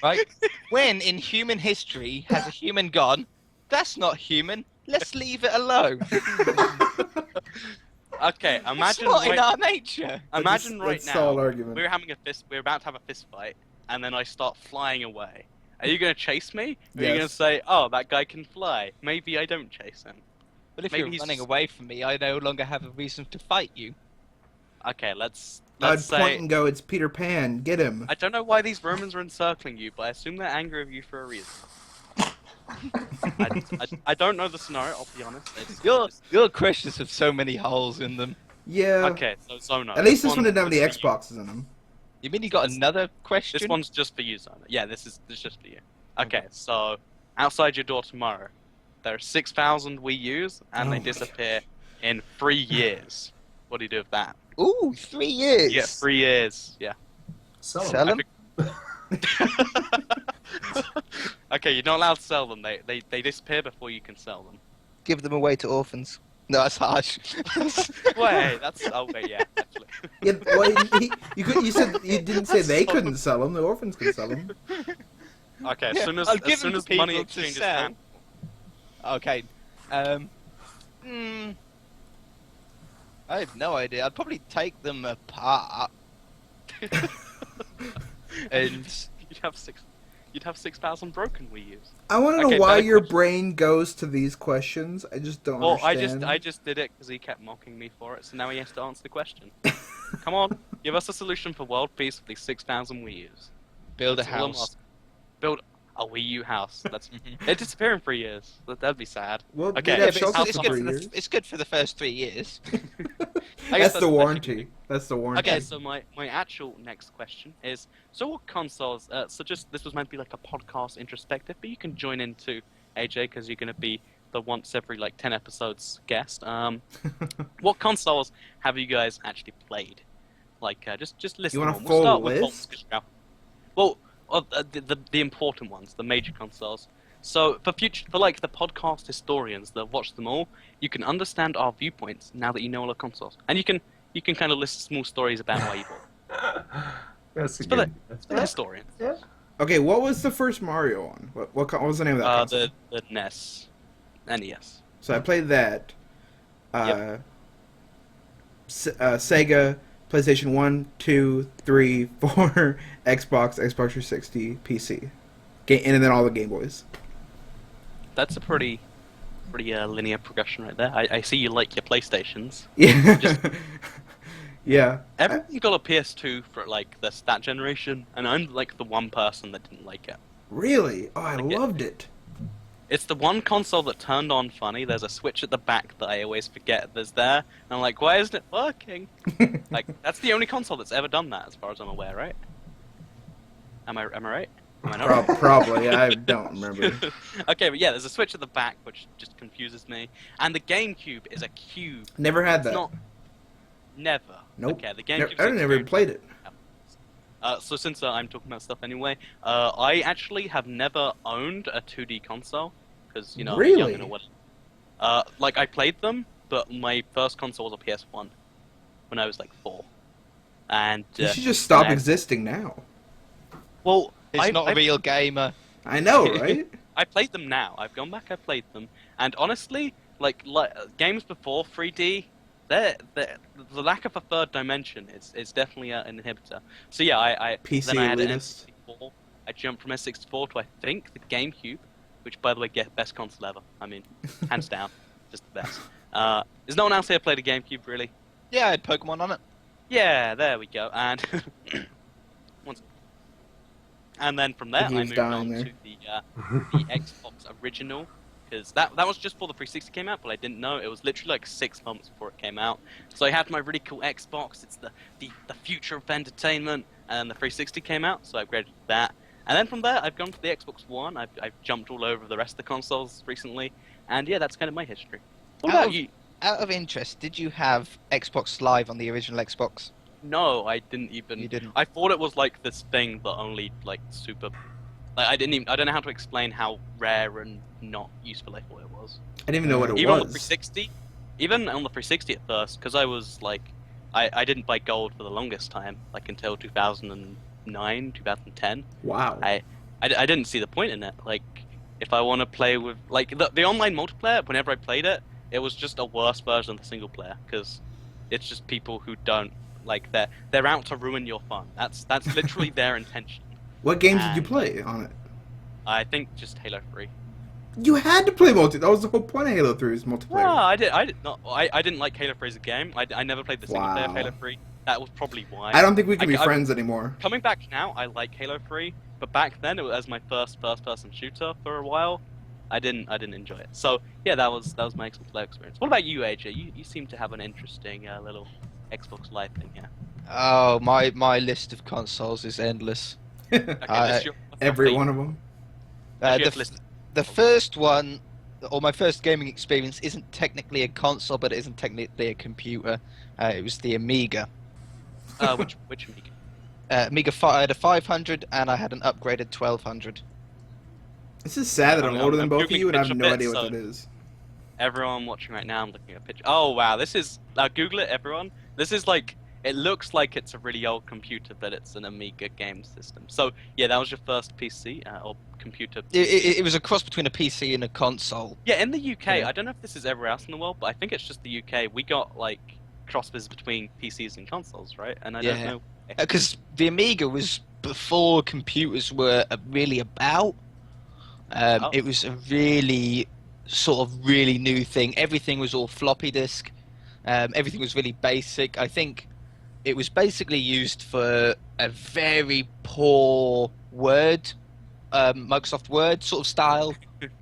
Right? When in human history has a human gone, "That's not human. Let's leave it alone." Okay, It's imagine not in right, our nature. imagine right That's all now argument. we're about to have a fist fight, and then I start flying away. Are you gonna chase me? Or are you gonna Yes. say, "Oh, that guy can fly. Maybe I don't chase him." But if Maybe you're he's running just- away from me, I no longer have a reason to fight you. Okay, let's I'd say. point and go, "It's Peter Pan. Get him." I don't know why these Romans are encircling you, but I assume they're angry with you for a reason. I don't know the scenario. I'll be honest. Your questions have so many holes in them. Yeah. Okay, so Zono. At least this one one's didn't have any just for you. Xboxes in them. You mean you got another question? This one's just for you, Zono. Yeah, this is just for you. Okay, so outside your door tomorrow, there are 6,000 Wii U's, and Oh they my disappear in 3 years. What do you do with that? Ooh, 3 years. Yeah, 3 years. Yeah. Sell them? Okay, you're not allowed to sell them. They disappear before you can sell them. Give them away to orphans. No, that's harsh. Wait, that's okay. Yeah, actually. Yeah, well, you said you didn't say they couldn't sell them. The orphans could sell them. Okay, Yeah, as soon as I'll give them to money people to exchanges sell. happen. Okay. I have no idea. I'd probably take them apart. And You'd have 6,000 broken Wii U's. I want to know Okay, why better your question. brain goes to these questions. I just don't Well, understand. I just did it because he kept mocking me for it, so now he has to answer the question. Come on, give us a solution for world peace for these 6,000 Wii U's. build a That's all I'm house. asking. Build a Wii U house. That's it disappear in 3 years. That'd be sad. Well, Okay, they'd yeah, have but shelter it's for good 3 for years. it's good for the first 3 years. I guess That's the actually warranty. good. That's the warranty. Okay, so my actual next question is: so what consoles? So just this was meant to be like a podcast introspective, but you can join in too, AJ, because you're gonna be the once every like 10 episodes guest. What consoles have you guys actually played? Like just list You them want a all. full We'll start with list? VoltztheCLOWN. Well, the important ones, the major consoles. So for like the podcast historians that watch them all, you can understand our viewpoints now that you know all the consoles, and you can kind of list small stories about why you bought. That's a For good. the historians. Okay, what was the first Mario one? What was the name of that console? The NES, NES. So I played that. Sega, PlayStation 1, 2, 3, 4, Xbox, Xbox 360, PC. And then all the Game Boys. That's a pretty linear progression right there. I see you like your PlayStations. Yeah. Just- Yeah. Everyone got a PS2 for like that generation, and I'm like the one person that didn't like it. Really? Oh, I Like it. loved it. It's the one console that turned on funny. There's a switch at the back that I always forget there's there. And I'm like, why isn't it working? Like, that's the only console that's ever done that, as far as I'm aware, right? Am I right? Am I not right? Probably. I don't remember. Okay, but yeah, there's a switch at the back, which just confuses me. And the GameCube is a cube. Never had It's that. not... Never. Nope. Okay, the GameCube. I never even played it. So since I'm talking about stuff anyway, I actually have never owned a 2D console because I'm Really? young and or whatever. Like I played them, but my first console was a PS1 when I was like 4. And You should just stop and I- existing now. Well, It's not a real gamer. I know, right? I played them now. I've gone back. I played them, and honestly, like games before 3D, the lack of a third dimension is definitely an inhibitor. So yeah, I PC then I had an elitist. N64. I jumped from N64 to I think the GameCube, which by the way, best console ever. I mean, hands down, just the best. Is no one else here played a GameCube really? Yeah, I had Pokemon on it. Yeah, there we go. And and then from there, He I was moved dying on there. to the Xbox original, because that was just before the 360 came out, but I didn't know. It was literally like 6 months before it came out. So I had my really cool Xbox. It's the future of entertainment, and then the 360 came out, so I upgraded to that. And then from there, I've gone to the Xbox One. I've jumped all over the rest of the consoles recently, and yeah, that's kind of my history. What Out about of- you? Out of interest, did you have Xbox Live on the original Xbox? No, I didn't even. You didn't. I thought it was like this thing that only like super Like I don't know how to explain how rare and not useful I thought it was. I didn't even know what it Even on the was. 360, even on the 360 at first, because I was like, I didn't buy gold for the longest time, like until 2009, 2010. Wow. I didn't see the point in it. Like, if I want to play with like the online multiplayer, whenever I played it, it was just a worse version of the single player because it's just people who don't like they're out to ruin your fun. That's literally their intention. What games did you And, play on it? I think just Halo 3. You had to play multi. That was the whole point of Halo 3 is multiplayer. No, I did not. I didn't like Halo 3 as a game. I never played the single player of Wow. Halo 3. That was probably why. I don't think we can be I- friends anymore. Coming back now, I like Halo 3, but back then it was as my first-person shooter for a while. I didn't enjoy it. So yeah, that was my Xbox Live experience. What about you, AJ? You seem to have an interesting little Xbox Live thing here. Oh, my list of consoles is endless. Okay, list your Every favorite- one of them. list your The, list. the first one, or my first gaming experience, isn't technically a console, but it isn't technically a computer. It was the Amiga. Which Amiga? I had a 500 and I had an upgraded 1200. This is sad that I'm older than I'm both of Googling you and I have picture no bits, idea what so- that is. Everyone watching right now, I'm looking at a picture. Oh wow, this is. Google it, everyone. This is like. It looks like it's a really old computer, but it's an Amiga game system. So yeah, that was your first PC or computer. It was a cross between a PC and a console. Yeah, in the UK, Yeah. I don't know if this is everywhere else in the world, but I think it's just the UK. We got like crosses between PCs and consoles, right? And I don't Yeah. know. Because the Amiga was before computers were really about. Oh. It was a really really new thing. Everything was all floppy disk. Everything was really basic. I think it was basically used for a very poor Word, Microsoft Word sort of style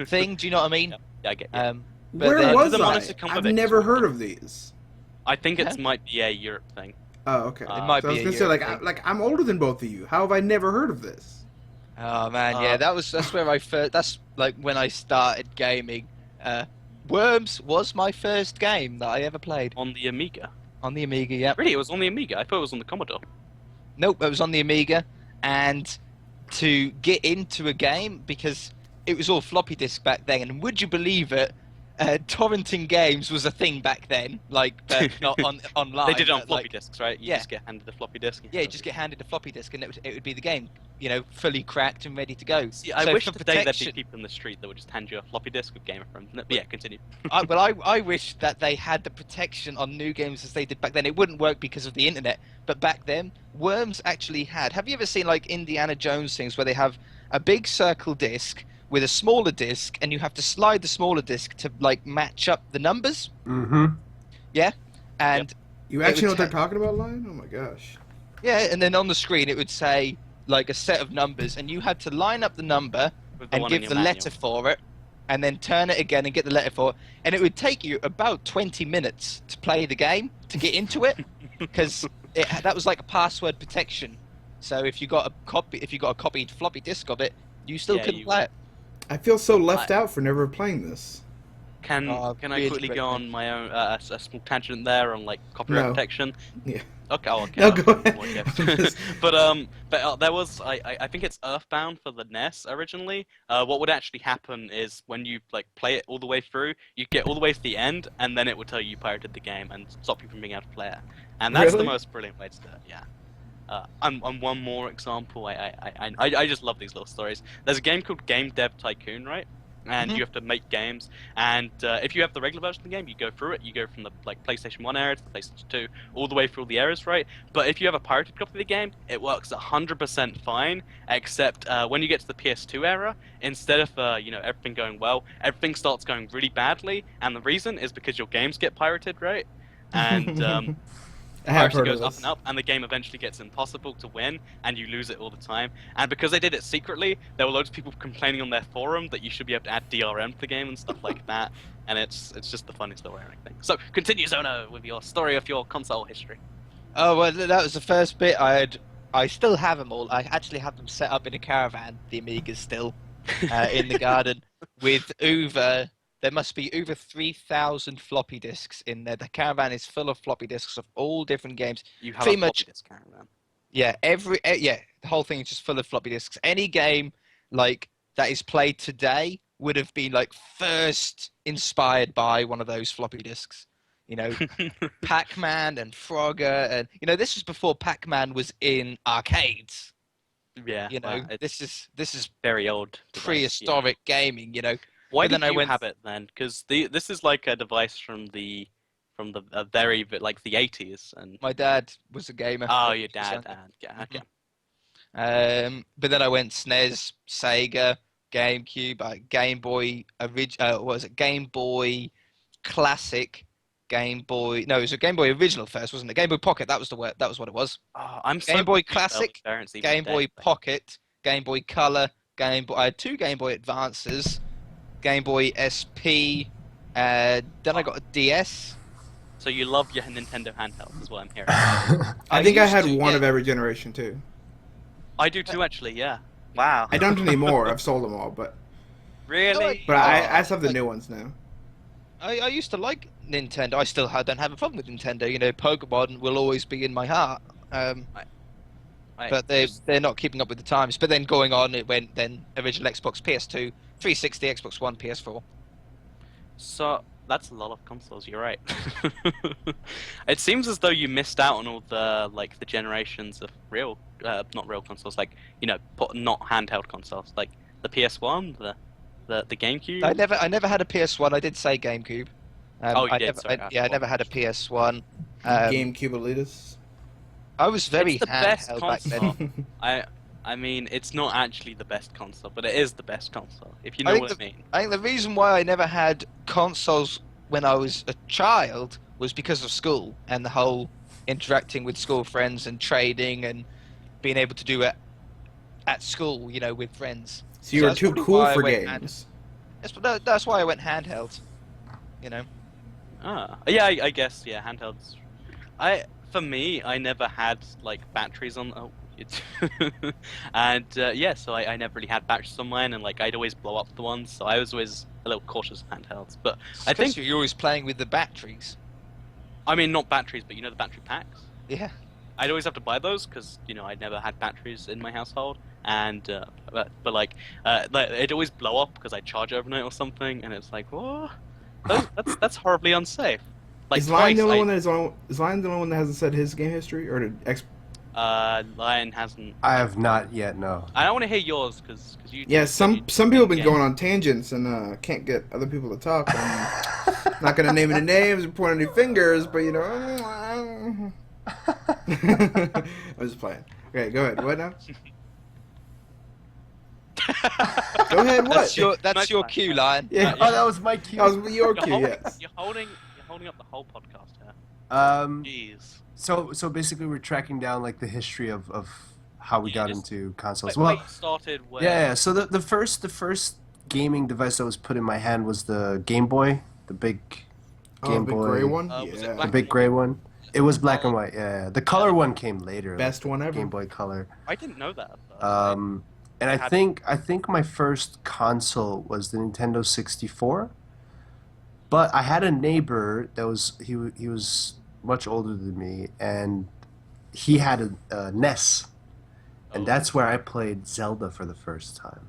thing. Do you know what I mean? Yeah, I get you. But Where then- was the I? monitor come I've with it? never heard of these. I think it Huh? might be a Europe thing. Oh, okay. It might So I was be a gonna say, Europe thing. I'm older than both of you. How have I never heard of this? Oh man, yeah, that's where I first. That's like when I started gaming. Worms was my first game that I ever played On the Amiga. on the Amiga. Yep. Really, it was on the Amiga. I thought it was on the Commodore. Nope, it was on the Amiga, and to get into a game because it was all floppy disk back then. And would you believe it? Torrenting games was a thing back then, like not online. They did it on but, floppy like, disks, right? You yeah. just get handed the floppy disk. Yeah, you just get handed a floppy disk, and it would be the game, fully cracked and ready to go. See, I So wish for today there'd be protection- people in the street that would just hand you a floppy disk with Game of Thrones. But yeah, continue. I wish that they had the protection on new games as they did back then. It wouldn't work because of the internet, but back then, Worms actually had. Have you ever seen like Indiana Jones things where they have a big circle disc with a smaller disc, and you have to slide the smaller disc to like match up the numbers? Mm-hmm. And You It actually know would what they're talking about, Lion? Oh my gosh. yeah, and then on the screen it would say like a set of numbers, and you had to line up the number With the and one give in the your letter for it, and then turn it again and get the letter for it, and it would take you about 20 minutes to play the game to get into it, because that was like a password protection. So if you got a copied floppy disk of it, you still Yeah, couldn't you play would. it. I feel so left out for never playing this. Can Oh, I really quickly great go game. on my own a small tangent there on like copyright No. protection? Yeah. Okay. Oh, okay. No, I'll go do more, ahead. yeah. but there was I think it's Earthbound for the NES originally. What would actually happen is when you like play it all the way through, you get all the way to the end, and then it would tell you pirated the game and stop you from being able to play it. And that's the Really? most brilliant way to do it. Yeah. And one more example, I just love these little stories. There's a game called Game Dev Tycoon, right? And Mhm. you have to make games. And if you have the regular version of the game, you go through it. You go from the like PlayStation 1 era to the PlayStation 2, all the way through all the eras, right? But if you have a pirated copy of the game, it works 100% fine. Except when you get to the PS2 era, instead of everything going well, everything starts going really badly. And the reason is because your games get pirated, right? And I have piracy heard goes of up this. and up, and the game eventually gets impossible to win, and you lose it all the time. And because they did it secretly, there were loads of people complaining on their forum that you should be able to add DRM to the game and stuff like that. And it's just the funniest story or anything. So continue, Zono, with your story of your console history. Oh well, that was the first bit. I still have them all. I actually have them set up in a caravan. The Amigas still in the garden with over. There must be over 3,000 floppy disks in there. The caravan is full of floppy disks of all different games. You have Pretty a much- floppy disk caravan. Yeah, the whole thing is just full of floppy disks. Any game like that is played today would have been like first inspired by one of those floppy disks. You know, Pac-Man and Frogger, and this was before Pac-Man was in arcades. Yeah, You know, well, it's this is very old. prehistoric gaming. Why But then did I you went. have it then? Because this is like a device from the very like the 80s, and My dad was a gamer. oh, your 100%. dad, yeah, okay. But then I went SNES, Sega, GameCube, Game Boy, what was it? Game Boy Classic, Game Boy. No, it was a Game Boy Original first, wasn't it? Game Boy Pocket. That was the word. That was what it was. Oh, I'm so Game Boy confused about Classic, my parents even Game Boy today. Pocket, Game Boy Color, Game Boy. I had two Game Boy Advances, Game Boy SP. Then I got a DS. So you love your Nintendo handheld, is what I'm hearing. I think I used had to, one yeah. of every generation too. I do too, actually. Yeah. Wow. I don't anymore. I've sold them all, but Really? but I Oh, still have the like- new ones now. I used to like Nintendo. I still don't have a problem with Nintendo. Pokemon will always be in my heart. But they're not keeping up with the times. But then going on, it went then original Xbox, PS2, 360, Xbox One, PS4. So that's a lot of consoles. You're right. It seems as though you missed out on all the the generations of real, not real consoles, not handheld consoles, like the PS1, the GameCube. I never had a PS1. I did say GameCube. Oh, you I did, never, sorry, I never had a PS1. GameCube elitists. I was very It's the best handheld back then. console. I mean, it's not actually the best console, but it is the best console, if you I know think what I mean. I think the reason why I never had consoles when I was a child was because of school and the whole interacting with school friends and trading and being able to do it at school, with friends. So you were that's too probably cool why I for went games. That's why I went handheld. Yeah, I guess, yeah, handhelds. For me, I never had batteries on. Oh, and yeah, so I never really had batteries on mine, and I'd always blow up the ones, so I was always a little cautious of handhelds. But I think you're always playing with the batteries. I mean not batteries, but the battery packs. Yeah. I'd always have to buy those because I never had batteries in my household, and it'd always blow up because I'd charge overnight or something, and it's like, whoa, that's horribly unsafe. Is Lion the only one is Lion the only one that hasn't said his game history, or did Lion hasn't. I have not yet. No. I don't want to hear yours because you. Yeah, some people have been going on tangents and can't get other people to talk. I'm not gonna name any names or point any fingers, but I'm just playing. Okay, go ahead. What now? Go ahead. What? That's Nice your one. cue, Lion. Yeah, Oh, that was my cue. that was your You're cue. holding, Yes. you're holding up the whole podcast here. Jeez. So basically, we're tracking down the history of how we got into consoles. Where Well, you started. Where... yeah. So the first gaming device that was put in my hand was the Game Boy, the big Game the Boy, gray one. was it Yeah. the big gray one. It was black and white. Yeah, the color one came later. Best one ever. Game Boy Color. I didn't know that. And I think my first console was the Nintendo 64. But I had a neighbor that was he was much older than me, and he had a NES, and that's where I played Zelda for the first time.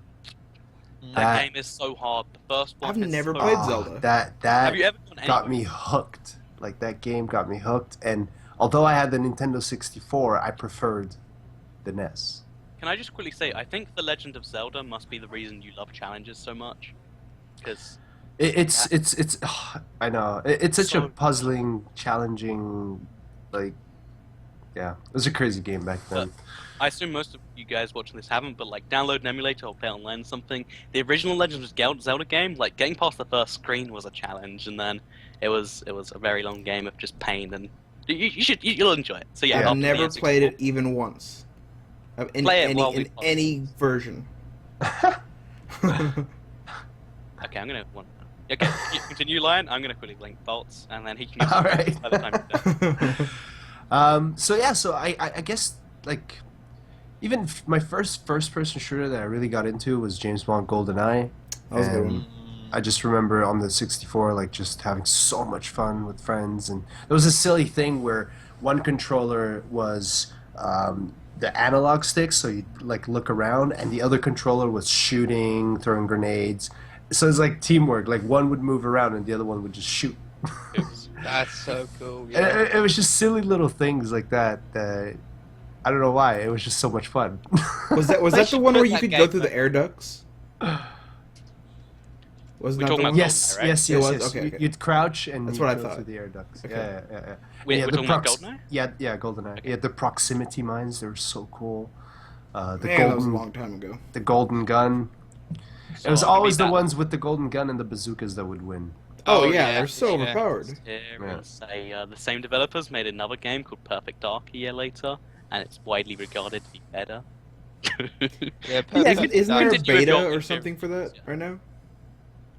That game is so hard. The first one. I've is never so played hard. Zelda. That Have you ever done got any- me hooked. That game got me hooked, and although I had the Nintendo 64, I preferred the NES. Can I just quickly say, I think The Legend of Zelda must be the reason you love challenges so much. Because It's I know it's such a So- puzzling, challenging, yeah, it was a crazy game back then. I assume most of you guys watching this haven't, but download an emulator or play online or something. The original Legend of Zelda game, getting past the first screen was a challenge, and then it was a very long game of just pain, and you'll enjoy it. So yeah, I've after the never N64 played it even once. Play it while we In any version. Okay, I'm gonna one. Okay, you continue, Lion. I'm gonna quickly link bolts, and then he can. All right. By the time you're done. So I guess even my first person shooter that I really got into was James Bond GoldenEye. That was a good And one. I just remember on the 64 just having so much fun with friends, and there was a silly thing where one controller was the analog stick, so you like look around, and the other controller was shooting, throwing grenades. So it's like teamwork. Like one would move around, and the other one would just shoot. That's so cool. And Yeah. it was just silly little things like that. That I don't know why. It was just so much fun. Was that They the should one put where you that could game go through back. the air ducts? Wasn't We're that the talking one? about Yes, GoldenEye, right? yes, It yes, was? yes. Okay, okay. You'd crouch and That's you'd what I go thought. through the air ducts. Okay. Yeah. Wait, Yeah, we're the talking about prox- GoldenEye? Yeah, GoldenEye. Okay. Yeah, the proximity mines, they were so cool. The Man, that was a golden, long time ago. the golden gun. So It was I'm gonna always be the that ones with the golden gun and the bazookas that would win. Oh, Oh, yeah, yeah, they're so yeah. overpowered. here Yeah. and say the same developers made another game called Perfect Dark a year later, and it's widely regarded to be better. Yeah, Yeah, perfect. isn't there a Continue with beta your or something for that Yeah. right now?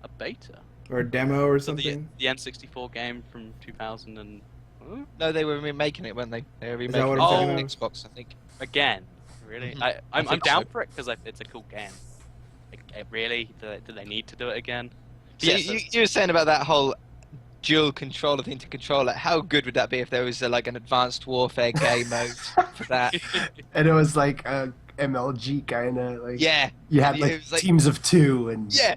A beta? Or a demo or So something? the N64 game from 2000 and No, they were remaking it, weren't they? They were Is that remaking what it I'm for talking about? Xbox, I think. again, really? Mhm. I'm think down so. for it because it's a cool game. Like, really? Do they need to do it again? So Yeah, you were saying about that whole dual controller thing to control it. How good would that be if there was like an advanced warfare game mode for that? And it was like a MLG kind of like. Yeah, You had it like, was like- teams of two and. yeah.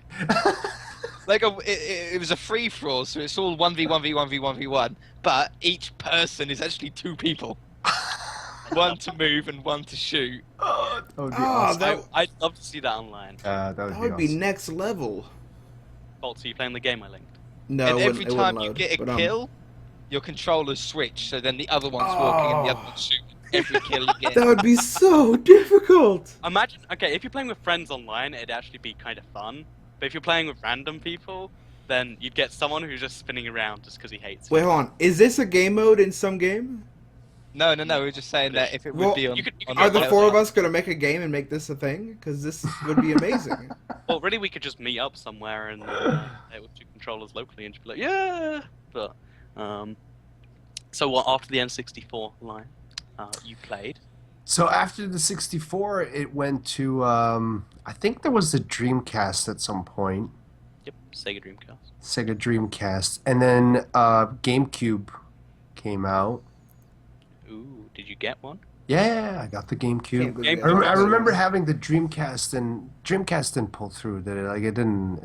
Like it was a free for all, so it's all 1v1v1v1v1, but each person is actually two people. One to move and one to shoot. Oh, that would be Oh, awesome. I'd love to see that online. That would That be would be awesome. next level. Bolt, so you playing the game I linked? No, And it every wouldn't time you load, get a but, kill, your controllers switch, so then the other one's walking and the other one's shooting. Every kill you get. That would be so difficult. Imagine, okay, if you're playing with friends online, it'd actually be kind of fun. But if you're playing with random people, then you'd get someone who's just spinning around just because he hates Wait, you. hold on. Is this a game mode in some game? No, we were just saying that if it would Well, be on. you could- on Are the mobile- four of us gonna make a game and make this a thing? Because this would be amazing. Well, really, we could just meet up somewhere and play with two controllers locally and just be like, yeah. But so what? After the N64 line, you played. So after the 64, it went to I think there was a Dreamcast at some point, Yep, Sega Dreamcast. Sega Dreamcast, and then GameCube came out. Ooh, did you get one? Yeah, I got the GameCube. Can't Game- believe I that. remember having the Dreamcast, and Dreamcast didn't pull through. Did it? Like it didn't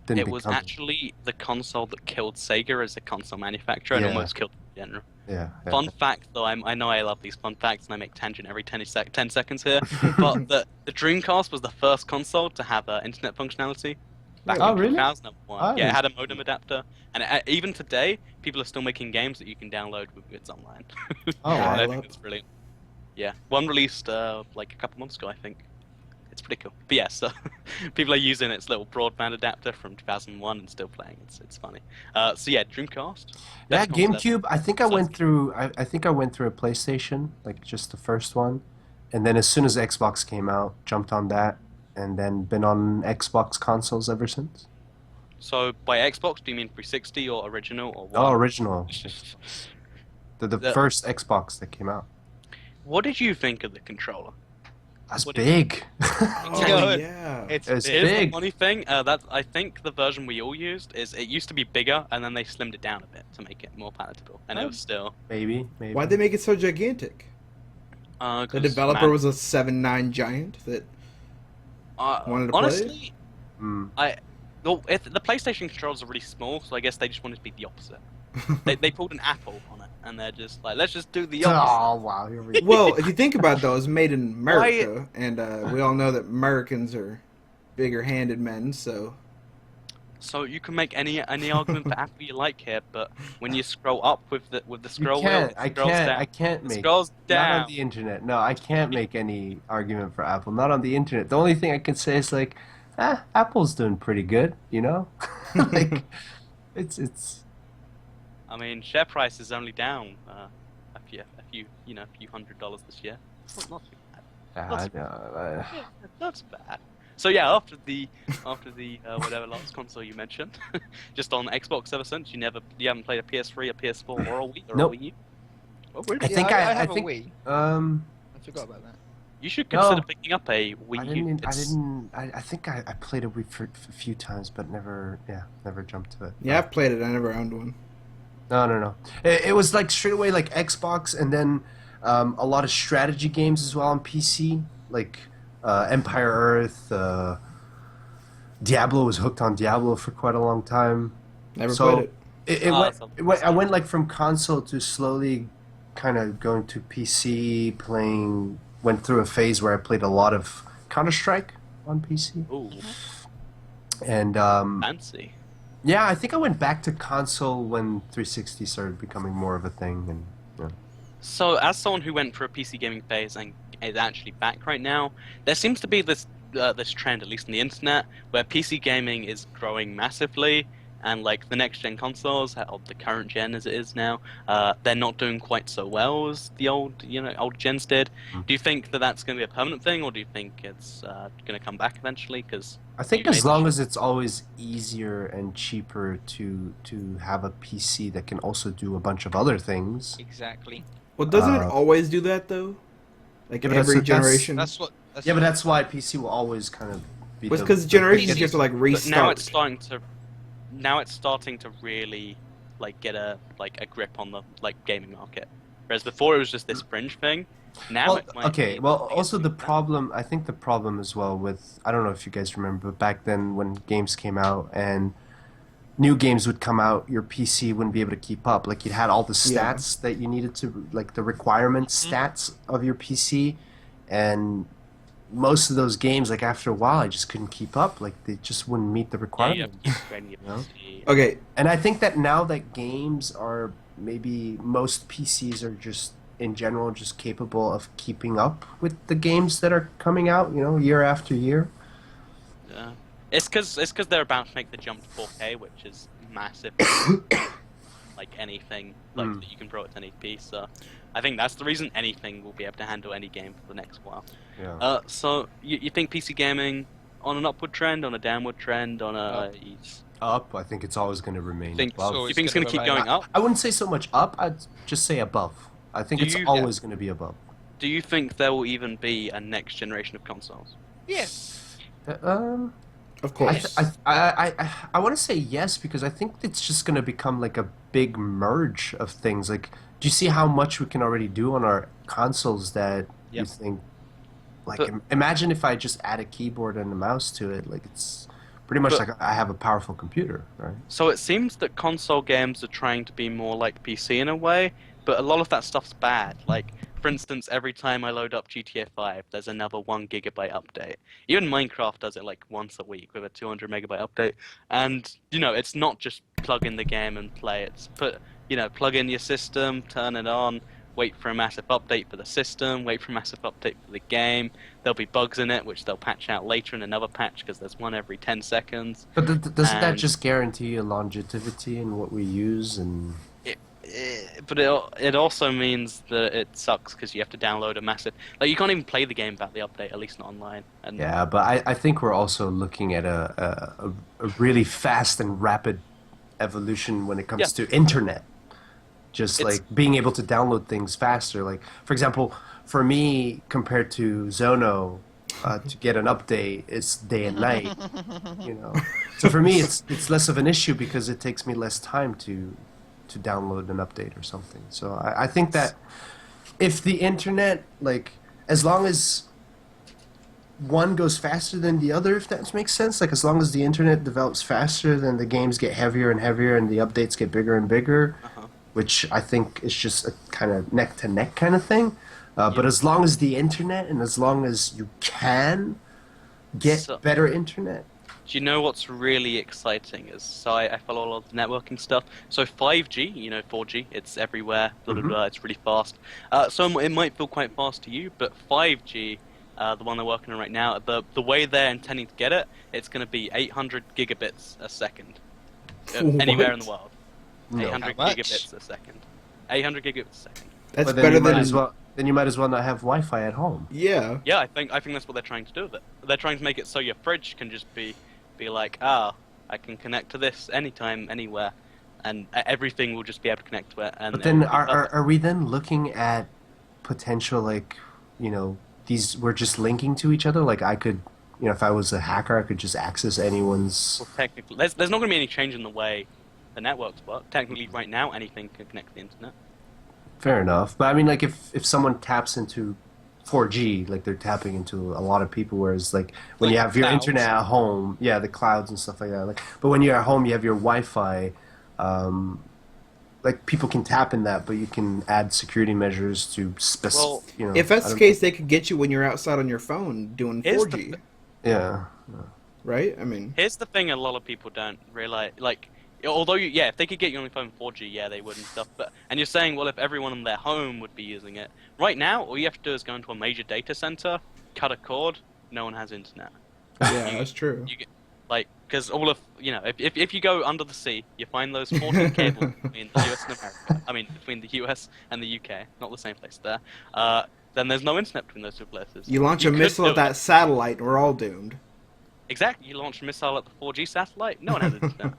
It was become. actually the console that killed Sega as a console manufacturer and Yeah. almost killed them in general. Yeah. Fun fact, though, I know I love these fun facts, and I make tangent every 10 seconds here, but the Dreamcast was the first console to have internet functionality back Oh, in really? 2001. I Yeah, it had a didn't- modem adapter, and even today, people are still making games that you can download with bits online. Oh, Yeah, wow. And I I think love- it's brilliant. Yeah, one released like a couple months ago, I think. It's pretty cool. But yeah, so people are using its little broadband adapter from 2001 and still playing. It's funny. So yeah, Dreamcast. Yeah, Best console ever. GameCube. I think I Sounds went through. I think I went through a PlayStation, like just the first one, and then as soon as Xbox came out, jumped on that, and then been on Xbox consoles ever since. So by Xbox, do you mean 360 or original or what? Oh, original. The The- first Xbox that came out. What did you think of the controller? That's What- big. Oh, Yeah. yeah. It's It's big. Here's the big. funny thing, that I think the version we all used is it used to be bigger and then they slimmed it down a bit to make it more palatable, and it Oh. was still. Maybe. Why'd they make it so gigantic? The 'Cause, developer man, was a 7'9" giant that wanted to play it? honestly, Mm. the PlayStation controllers are really small, so I guess they just wanted to be the opposite. they pulled an Apple on it, and they're just like, let's just do the opposite. Oh wow! Here we go. Well, if you think about it, though, it's made in America, and we all know that Americans are bigger-handed men. So So you can make any argument for Apple you like here, but when you scroll up with the You scroll can't. wheel, I it scrolls can't. down. I can't It make. scrolls Not down. on the internet. No, I can't make any argument for Apple. Not on the internet. The only thing I can say is like, Apple's doing pretty good. You know, like it's. I mean, share price is only down a few $100 this year. Not too bad. I know. Yeah, that's bad. So yeah, after the whatever last console you mentioned, just on Xbox ever since, you haven't played a PS3, a PS4, or a Wii or Nope. a Wii U. Oh, really? I think I I have think- a Wii. I I forgot about that. You should consider No. picking up a Wii U. I think I played a Wii for a few times, but never jumped to it. yeah, I've played it. I never owned one. No. It was like straight away like Xbox, and then A lot of strategy games as well on PC, like Empire Earth. Diablo was hooked on Diablo for quite a long time. Never So played it. I went like from console to slowly kind of going to PC, playing. Went through a phase where I played a lot of Counter-Strike on PC, Ooh, and fancy. yeah, I think I went back to console when 360 started becoming more of a thing, and yeah. So, as someone who went for a PC gaming phase and is actually back right now, there seems to be this trend, at least on the internet, where PC gaming is growing massively, and like the next gen consoles, or the current gen as it is now, they're not doing quite so well as the old gens did. Mm. Do you think that that's going to be a permanent thing, or do you think it's going to come back eventually? Because I think as long as it's always easier and cheaper to have a PC that can also do a bunch of other things. Exactly. Well, doesn't it always do that though? Like Yeah, but every that's- generation. That's what. That's Yeah, but what- that's why PC will always kind of be. Well, it's the- because the generations you biggest- have to like But restart. now it's starting to really like get a grip on the like gaming market. Whereas before it was just this fringe thing. Now Well, it might okay. be Well, something also the that's- problem. I think the problem as well with. I don't know if you guys remember, but back then when games came out and new games would come out, your PC wouldn't be able to keep up. Like you had all the Yeah. stats that you needed to, like the requirement stats of your PC, and most of those games, like after a while, I just couldn't keep up. Like they just wouldn't meet the Yeah, you requirement. have to keep training your You know? PC. Okay, And I think that now that games are maybe most PCs are just in general just capable of keeping up with the games that are coming out, year after year. Yeah. It's because they're about to make the jump to 4K, which is massive. Like anything like that you can throw at 1080p. So I think that's the reason anything will be able to handle any game for the next while. Yeah. So you think PC gaming on an upward trend, on a downward trend, on a Up. Up, I think it's always going to remain think above. so. you It's think it's going to gonna keep going remain up? I wouldn't say so much up, I'd just say above. I think Do it's you- always going to be above. Do you think there will even be a next generation of consoles? Yes. Um, of I, course. I want to say yes because I think it's just going to become like a big merge of things. Like, do you see how much we can already do on our consoles that you Yep. think, like, But- imagine if I just add a keyboard and a mouse to it. Like, it's pretty much But- like I have a powerful computer, right? So it seems that console games are trying to be more like PC in a way, but a lot of that stuff's bad. Like, for instance, every time I load up GTA 5, there's another 1 gigabyte update. Even Minecraft does it like once a week with a 200 megabyte update. And, it's not just plug in the game and play. It's plug in your system, turn it on, wait for a massive update for the system, wait for a massive update for the game. There'll be bugs in it, which they'll patch out later in another patch because there's one every 10 seconds. But doesn't that And- just guarantee a longevity in what we use and? But it also means that it sucks because you have to download a massive. Like you can't even play the game without the update, at least not online. And Yeah, but I think we're also looking at a really fast and rapid evolution when it comes to internet. Just It's- like being able to download things faster. Like, for example, for me, compared to Zono, to get an update, it's day and night. So for me, it's less of an issue because it takes me less time to download an update or something. So I think that if the internet, like, as long as one goes faster than the other, if that makes sense, like as long as the internet develops faster, then the games get heavier and heavier and the updates get bigger and bigger, which I think is just a kind of neck to neck kind of thing. But as long as the internet and as long as you can get So- better internet. do you know what's really exciting? I follow a lot of the networking stuff. So 5G, 4G, it's everywhere. Blah blah blah. It's really fast. So it might feel quite fast to you, but 5G. The one they're working on right now, the way they're intending to get it, it's going to be 800 gigabits a second. Anywhere in the world. No. 800 How much? gigabits a second. 800 gigabits a second. That's But then better you might than as well. Then you might as well not have Wi-Fi at home. yeah. Yeah, I think that's what they're trying to do with it. They're trying to make it so your fridge can just be like, I can connect to this anytime, anywhere, and everything will just be able to connect to it. And But it then will be perfect. are we then looking at potential, like, these we're just linking to each other? Like I could, if I was a hacker, I could just access anyone's. Well, technically, there's not going to be any change in the way the networks work. Technically, right now, anything can connect to the internet. Fair enough. But I mean, like, if someone taps into 4G, like they're tapping into a lot of people, whereas like when Like you have your clouds. internet at home, yeah, the clouds and stuff like that. Like, but when you're at home, you have your Wi-Fi. Um, like people can tap in that, but you can add security measures to Well, you know. If that's I the don't- case, they could get you when you're outside on your phone doing Here's 4G, yeah. right? I mean, Here's the thing: a lot of people don't realize. Like, although if they could get you on your phone 4G, yeah, they would and stuff. But and you're saying, well, if everyone in their home would be using it, right now, all you have to do is go into a major data center, cut a cord. No one has internet. yeah, that's true. You get like because all of if you go under the sea, you find those 14 cables between the US and America. I mean, between the US and the UK, not the same place there. Then there's no internet between those two places. You launch a could missile do at that it. satellite, and we're all doomed. Exactly. You launch a missile at the 4G satellite. No one has internet.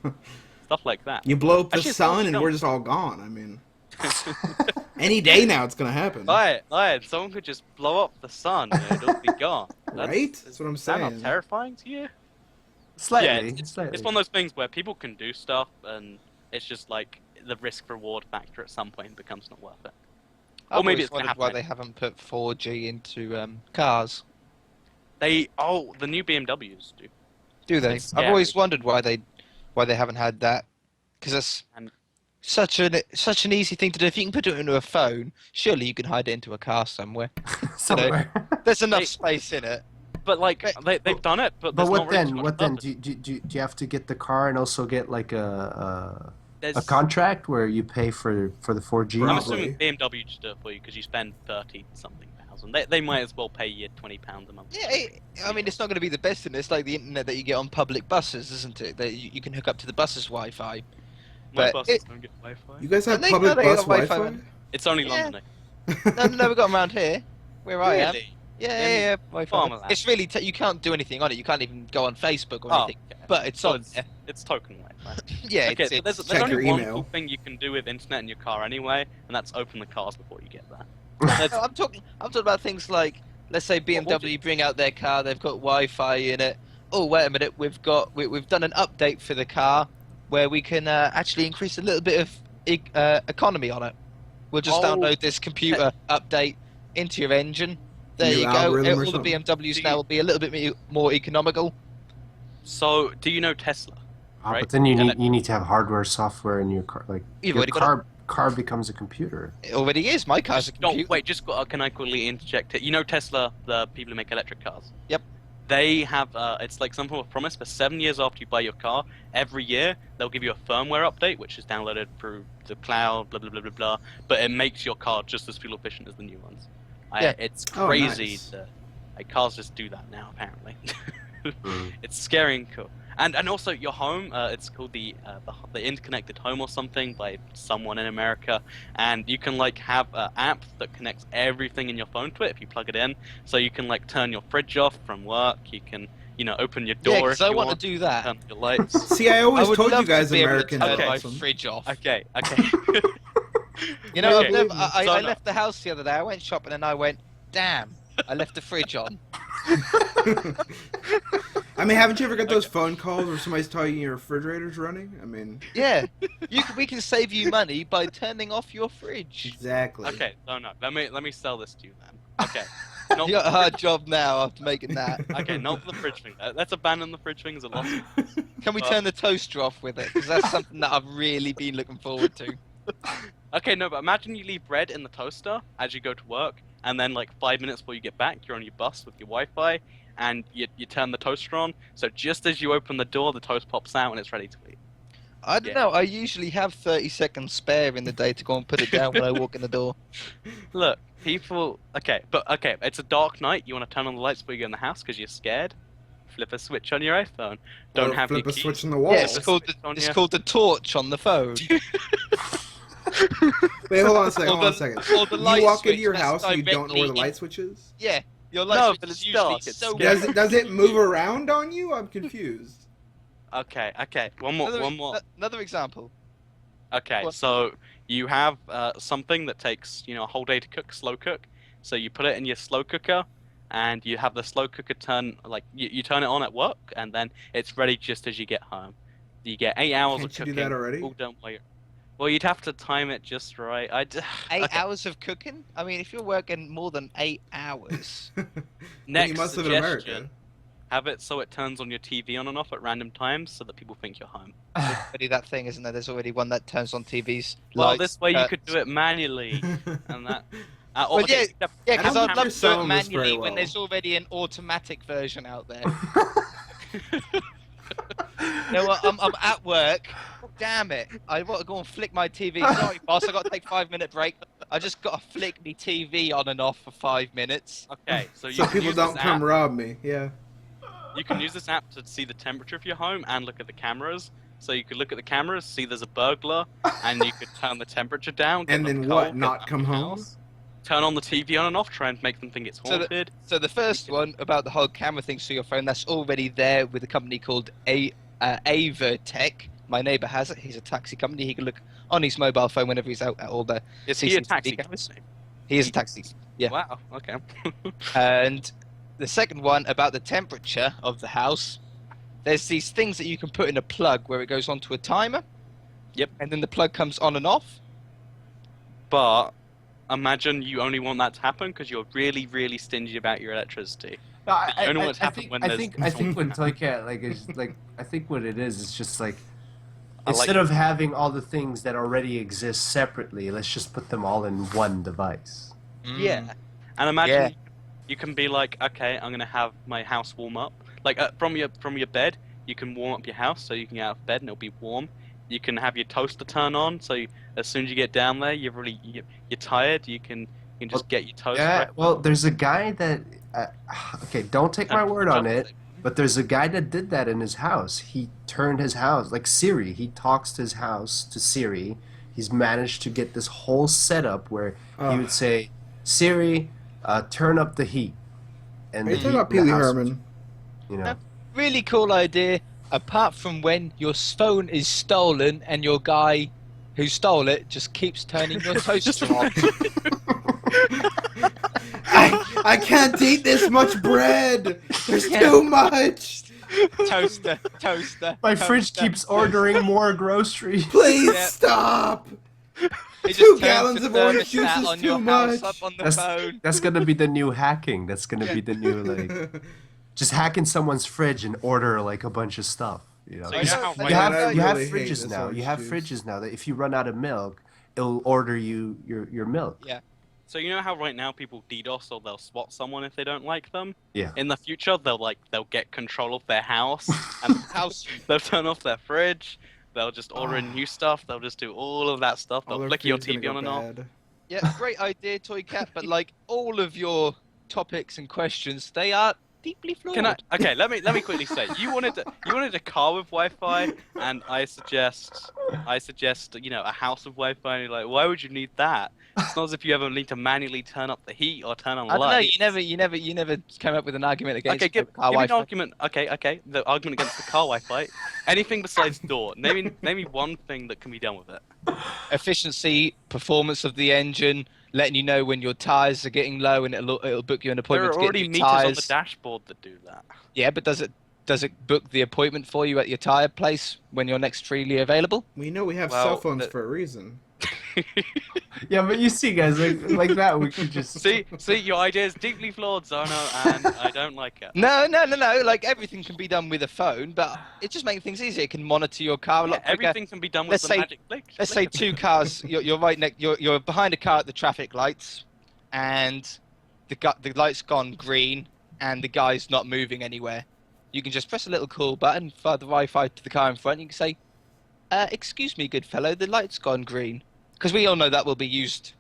Stuff like that. You blow up the Actually, it's not sun, and dumb. we're just all gone. I mean, any day now it's gonna happen, Lion, someone could just blow up the sun and it'll be gone. right? That's what I'm Is that not saying. terrifying to you? Slightly. Yeah, it's slightly. one of those things where people can do stuff and it's just like the risk-reward factor at some point becomes not worth it. I've Or maybe always it's gonna wondered why happen. they haven't put 4G into cars. The new BMWs do. Do they? It's I've always scary. wondered why they haven't had that, because that's And- such an easy thing to do. If you can put it into a phone, surely you can hide it into a car somewhere. Somewhere. There's enough They- space in it. But like they've done it, but But there's what not really then? too much What then? purpose. Do you have to get the car and also get like a There's- contract where you pay for the 4G? I'm Probably. assuming BMW just do it for you because you spend 30-something thousand. They might as well pay you £20 a month. Yeah, I mean, it's not going to be the best in it. It's like the internet that you get on public buses, isn't it? That you can hook up to the bus's Wi-Fi. My but buses don't get Wi-Fi. You guys have And they- public they bus got Wi-Fi, Wi-Fi? man. It's only Yeah. London. No, we've got them around here, where I am. Really? Yeah, Wi-Fi. Farmland. It's really you can't do anything on it. You can't even go on Facebook or Oh, anything. okay. But it's So on. there. it's token Wi-Fi. Yeah, Okay, it's, so there's Check only your one email. cool thing you can do with internet in your car anyway, and that's open the cars before you get there. No, I'm talking about things like, let's say BMW bring out their car, they've got Wi-Fi in it. Oh, wait a minute, we've done an update for the car where we can actually increase a little bit of economy on it. We'll just Oh. download this computer update into your engine. There New you go. algorithm or All the something. BMWs Do now you- will be a little bit more economical. So, do you know Tesla? Ah, Right. but then you And need to have hardware, software in your car. Like You've your already got car becomes a computer. It already is. My car's a No, computer. wait, can I quickly interject it? You know Tesla, the people who make electric cars? Yep. They have, it's like some form of promise for 7 years after you buy your car. Every year, they'll give you a firmware update, which is downloaded through the cloud, blah, blah, blah, blah, blah. But it makes your car just as fuel efficient as the new ones. Yeah. It's Oh, crazy. nice. Cars just do that now, apparently. Mm. It's scary and cool. And also your home, it's called the interconnected home or something by someone in America, and you can like have an app that connects everything in your phone to it if you plug it in. So you can like turn your fridge off from work. You can open your Yeah, door because if I you want to do that. turn your lights. See, I always would told you love to guys be able to Americans turn are Okay. my awesome. fridge off. Okay. You know, Okay. I So no. left the house the other day. I went shopping and I went, damn, I left the fridge on. I mean, haven't you ever got those phone calls where somebody's telling you your refrigerator's running? I mean, Yeah, we can save you money by turning off your fridge. exactly. Okay. No. Let me sell this to you then. Okay. Not You got a hard job now after making that. Okay, not the fridge thing. Let's abandon the fridge thing as a loss. Can we turn the toaster off with it? Because that's something that I've really been looking forward to. Okay, no, but imagine you leave bread in the toaster as you go to work, and then like 5 minutes before you get back, you're on your bus with your Wi-Fi, and you turn the toaster on. So just as you open the door, the toast pops out and it's ready to eat. I don't Yeah. know. I usually have 30 seconds spare in the day to go and put it down when I walk in the door. Look, people. Okay, it's a dark night. You want to turn on the lights before you go in the house because you're scared. Flip a switch on your iPhone. Don't Or have flip your a keys. switch in the wall. Yeah, it's Just called switch on it's your- called the torch on the phone. Wait, hold on a second. Or Hold on a the- second. or the light You walk switch into your that's house and you don't know where the directly light switch is? Yeah, your light No, switch but is it's usually dark, it's so scary. Does it move around on you? I'm confused. Okay. One more. Another example. Okay, What? so you have something that takes a whole day to cook, slow cook. So you put it in your slow cooker, and you have the slow cooker turn you turn it on at work, and then it's ready just as you get home. You get 8 hours Can't of you cooking. do that already? All done while you're... Well, you'd have to time it just right. Eight Okay. hours of cooking? I mean, if you're working more than 8 hours, Well, Next you must live in suggestion: America. have it so it turns on your TV on and off at random times, so that people think you're home. there's already that thing, isn't there? There's already one that turns on TVs. Well, lights, this way you could curtains. do it manually, and that. Well, yeah, except yeah, I because don't I'd think love you're to do it selling this very manually when well. there's already an automatic version out there. You know what? I'm at work. Damn it! I want to go and flick my TV. Sorry, boss. I got to take 5-minute break. I just got to flick my TV on and off for 5 minutes. Okay, so you So can people use don't this come app. rob me. Yeah. You can use this app to see the temperature of your home and look at the cameras. So you could look at the cameras, see there's a burglar, and you could turn the temperature down. Get And them then cold, what? get Not them come out the home? house, turn on the TV on and off, try and make them think it's So the- haunted. So the first one about the whole camera thing to your phone, that's already there with a company called Avertech. My neighbour has it. He's a taxi company. He can look on his mobile phone whenever he's out at all the Is he a CCTV taxi cameras. company? He is a taxi. Yeah. Wow. Okay. And the second one about the temperature of the house, there's these things that you can put in a plug where it goes onto a timer. Yep. And then the plug comes on and off. But imagine you only want that to happen because you're really, really stingy about your electricity. No, You only want it to happen when there's I think someone what Toycat I think what it is just like I like- instead of having all the things that already exist separately, let's just put them all in one device. Yeah. And imagine Yeah. you can be like, okay, I'm gonna have my house warm up. Like from your bed, you can warm up your house so you can get out of bed and it'll be warm. You can have your toaster turn on, so as soon as you get down there, you're tired. You can just get your toast. Yeah, ready. well, there's a guy that okay, don't take my word on it, but there's a guy that did that in his house. He turned his house like Siri. He talks to his house to Siri. He's managed to get this whole setup where he would say, "Siri, turn up the heat." And Are you the talking heat about in the Pee Wee house- Herman? You know. Really cool idea. Apart from when your phone is stolen and your guy who stole it just keeps turning your toaster on. I can't eat this much bread. There's too much. Toaster. My fridge toaster. keeps ordering more groceries. Please Yeah. stop. It just 2 turns gallons the of orange thermostat juice is on too your house much. up on the phone. That's gonna be the new hacking. That's gonna be the new like just hack in someone's fridge and order like a bunch of stuff. You know, So you know how you right have now- you have I really hate fridges this now. orange You have juice. fridges now that if you run out of milk, it'll order you your milk. Yeah. So you know how right now people DDoS or they'll swat someone if they don't like them? Yeah. In the future, they'll get control of their house and House. they'll turn off their fridge. They'll just order in new stuff. They'll just do all of that stuff. All They'll their flick your food's gonna TV go on and off. bad. Yeah, great idea, Toy Cat. But like all of your topics and questions, they are deeply flawed. Can I? Okay, let me quickly say you wanted a car with Wi-Fi, and I suggest a house with Wi-Fi. And you're like, why would you need that? It's not as if you ever need to manually turn up the heat or turn on I don't know. lights. You never came up with an argument against Okay, give car me an Wi-Fi. argument. Okay. The argument against the car Wi-Fi. Anything besides door. Name me one thing that can be done with it. Efficiency, performance of the engine, letting you know when your tires are getting low, and it'll book you an There appointment are to get already new meters on tires. the dashboard that do that. Yeah, but does it book the appointment for you at your tire place when you're next freely available? We know we have Well, cell phones the- for a reason. Yeah, but you see, guys, like that, we could just See, your idea is deeply flawed, Zono, and I don't like it. No. Like everything can be done with a phone, but it just makes things easier. It can monitor your car a Yeah, lot quicker. everything can be done with Let's the say- magic click. Let's say two cars. You're right next. You're behind a car at the traffic lights, and the light's gone green, and the guy's not moving anywhere. You can just press a little call button, fire the Wi-Fi to the car in front. You can say, "Excuse me, good fellow, the light's gone green," because we all know that will be used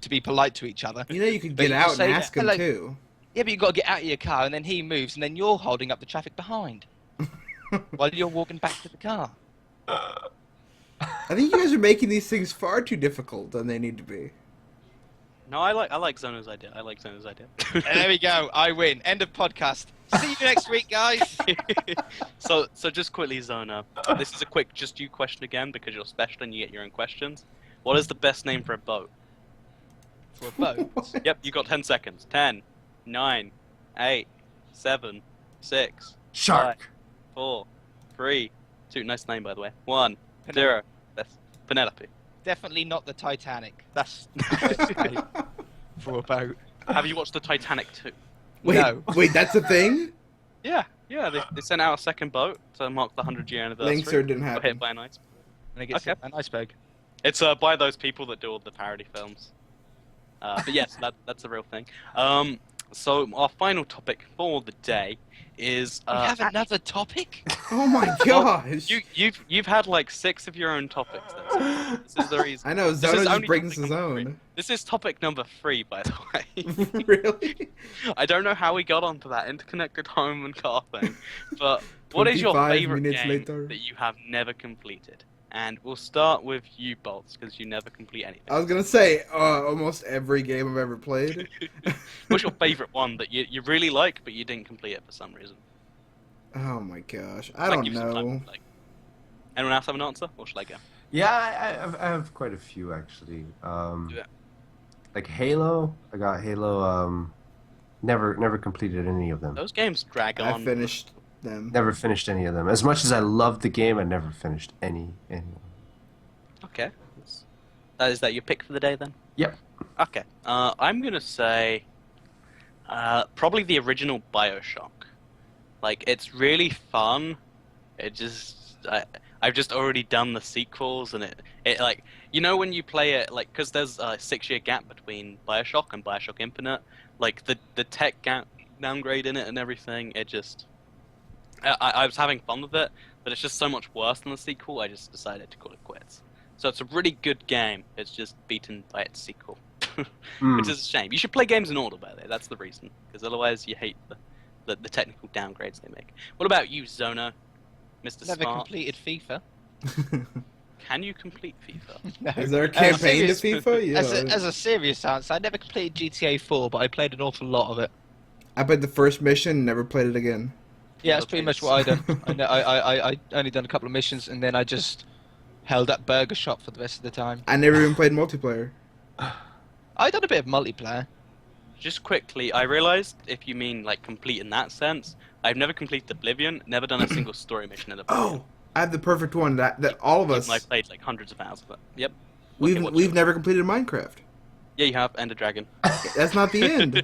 to be polite to each other. You know you could But get you out just say, and ask him "Hello." too. Yeah, but you've got to get out of your car, and then he moves, and then you're holding up the traffic behind while you're walking back to the car. I think you guys are making these things far too difficult than they need to be. No, I like Zono's idea. I like Zono's idea. There we go. I win. End of podcast. See you next week, guys. so just quickly, Zono. This is a quick just you question again because you're special and you get your own questions. What is the best name for a boat? For a boat. Yep, you got 10 seconds. 10, 9, 8, 7, 6, shark. 4, 3, 2. Nice name, by the way. 1, 0. That's Penelope. Definitely not the Titanic. That's the best name for a boat. Have you watched the Titanic 2? Wait, No. wait, that's a thing? Yeah, they sent out a second boat to mark the 100-year anniversary. Links or didn't Got happen. hit by an ice. And it gets Okay. an iceberg. It's by those people that do all the parody films. But yes, that's a real thing. So our final topic for the day is We have another topic? Oh my gosh! you've had like 6 of your own topics. This is the reason. I know, This is Zona's just only breaking topic his number own. 3. This is topic number 3, by the way. Really? I don't know how we got onto that interconnected home and car thing, but what is your 25 favorite minutes game later. that you have never completed? And we'll start with you, Bolts, because you never complete anything. I was gonna say, almost every game I've ever played. What's your favorite one that you really like, but you didn't complete it for some reason? Oh my gosh, I Like, don't give some time know. to think. Anyone else have an answer, or should I go? Yeah, I have quite a few actually. Yeah. Like Halo, I got Halo. Never completed any of them. Those games drag I on. finished them. Never finished any of them. As much as I loved the game, I never finished any. Okay. Is that your pick for the day then? Yep. Okay. I'm gonna say probably the original BioShock. Like, it's really fun. It just I've just already done the sequels, and it like, you know, when you play it, like, because there's a 6-year gap between BioShock and BioShock Infinite, like the tech downgrade in it and everything. It just I was having fun with it, but it's just so much worse than the sequel. I just decided to call it quits. So it's a really good game. It's just beaten by its sequel, which is a shame. You should play games in order, by the way. That's the reason, because otherwise you hate the technical downgrades they make. What about you, Zona, Mr. Never Smart? completed FIFA. Can you complete FIFA? No. Is there a As campaign to serious- FIFA? Yeah. As a serious answer, I never completed GTA 4, but I played an awful lot of it. I played the first mission, never played it again. Yeah, that's pretty much what I done. I only done a couple of missions, and then I just held up Burger Shop for the rest of the time. I never even played multiplayer. I done a bit of multiplayer. Just quickly, I realized if you mean like complete in that sense, I've never completed Oblivion, never done a single story mission in Oblivion. Oh, I have the perfect one that all of us Even though I played like hundreds of hours of it. Yep. we've never completed Minecraft. Yeah, you have Ender Dragon. That's not the end.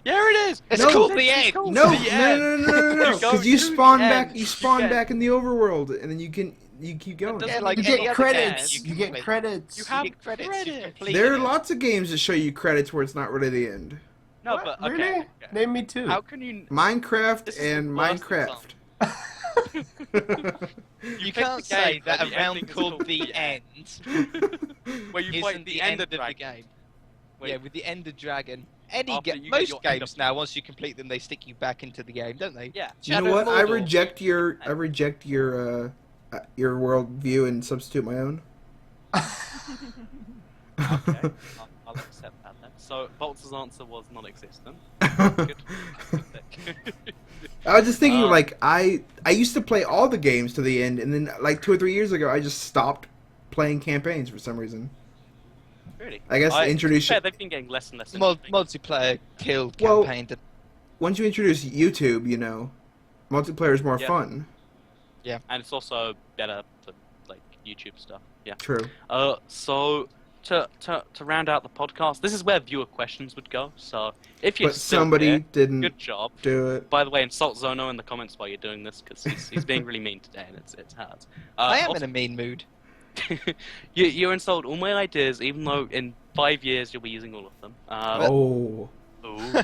Yeah, it is. It's No, called that's the end. cool. No, The end. no. You go Because you to spawn the back, end. you spawn Yeah. back in the overworld, and then you keep going. doesn't Yeah, like You any get other credits. game, You can get play. credits. You have You get credits. credits. You've completed There are it. lots of games that show you credits where it's not really the end. No, What? but okay. Really? okay. Name me two. How can you? Minecraft This is the and worst Minecraft. You pick can't the say game that where a the round ending is called The End where you isn't fight the the end Ender of the Dragon. game. Wait. Yeah, with the Ender Dragon. Any After you get most your end games of- now, once you complete them, they stick you back into the game, don't they? Yeah. You know Shadow what? of I Mordor. reject your world view and substitute my own. Okay. I'll accept that then. So Boltz's answer was non-existent. Good. I was just thinking, Um, like, I used to play all the games to the end, and then like 2 or 3 years ago, I just stopped playing campaigns for some reason. Really? I guess introduce Yeah, they've been getting less and less. interesting. Multiplayer killed Well- campaign. Once you introduce YouTube, you know, multiplayer is more Yeah. fun. And it's also better for like YouTube stuff. Yeah. True. So to round out the podcast, this is where viewer questions would go. So if you're But still somebody here, didn't good job. do it. By the way, insult Zono in the comments while you're doing this because he's being really mean today and it's hard. I am also- in a mean mood. you insult all my ideas, even though in 5 years you'll be using all of them. Oh. Ooh.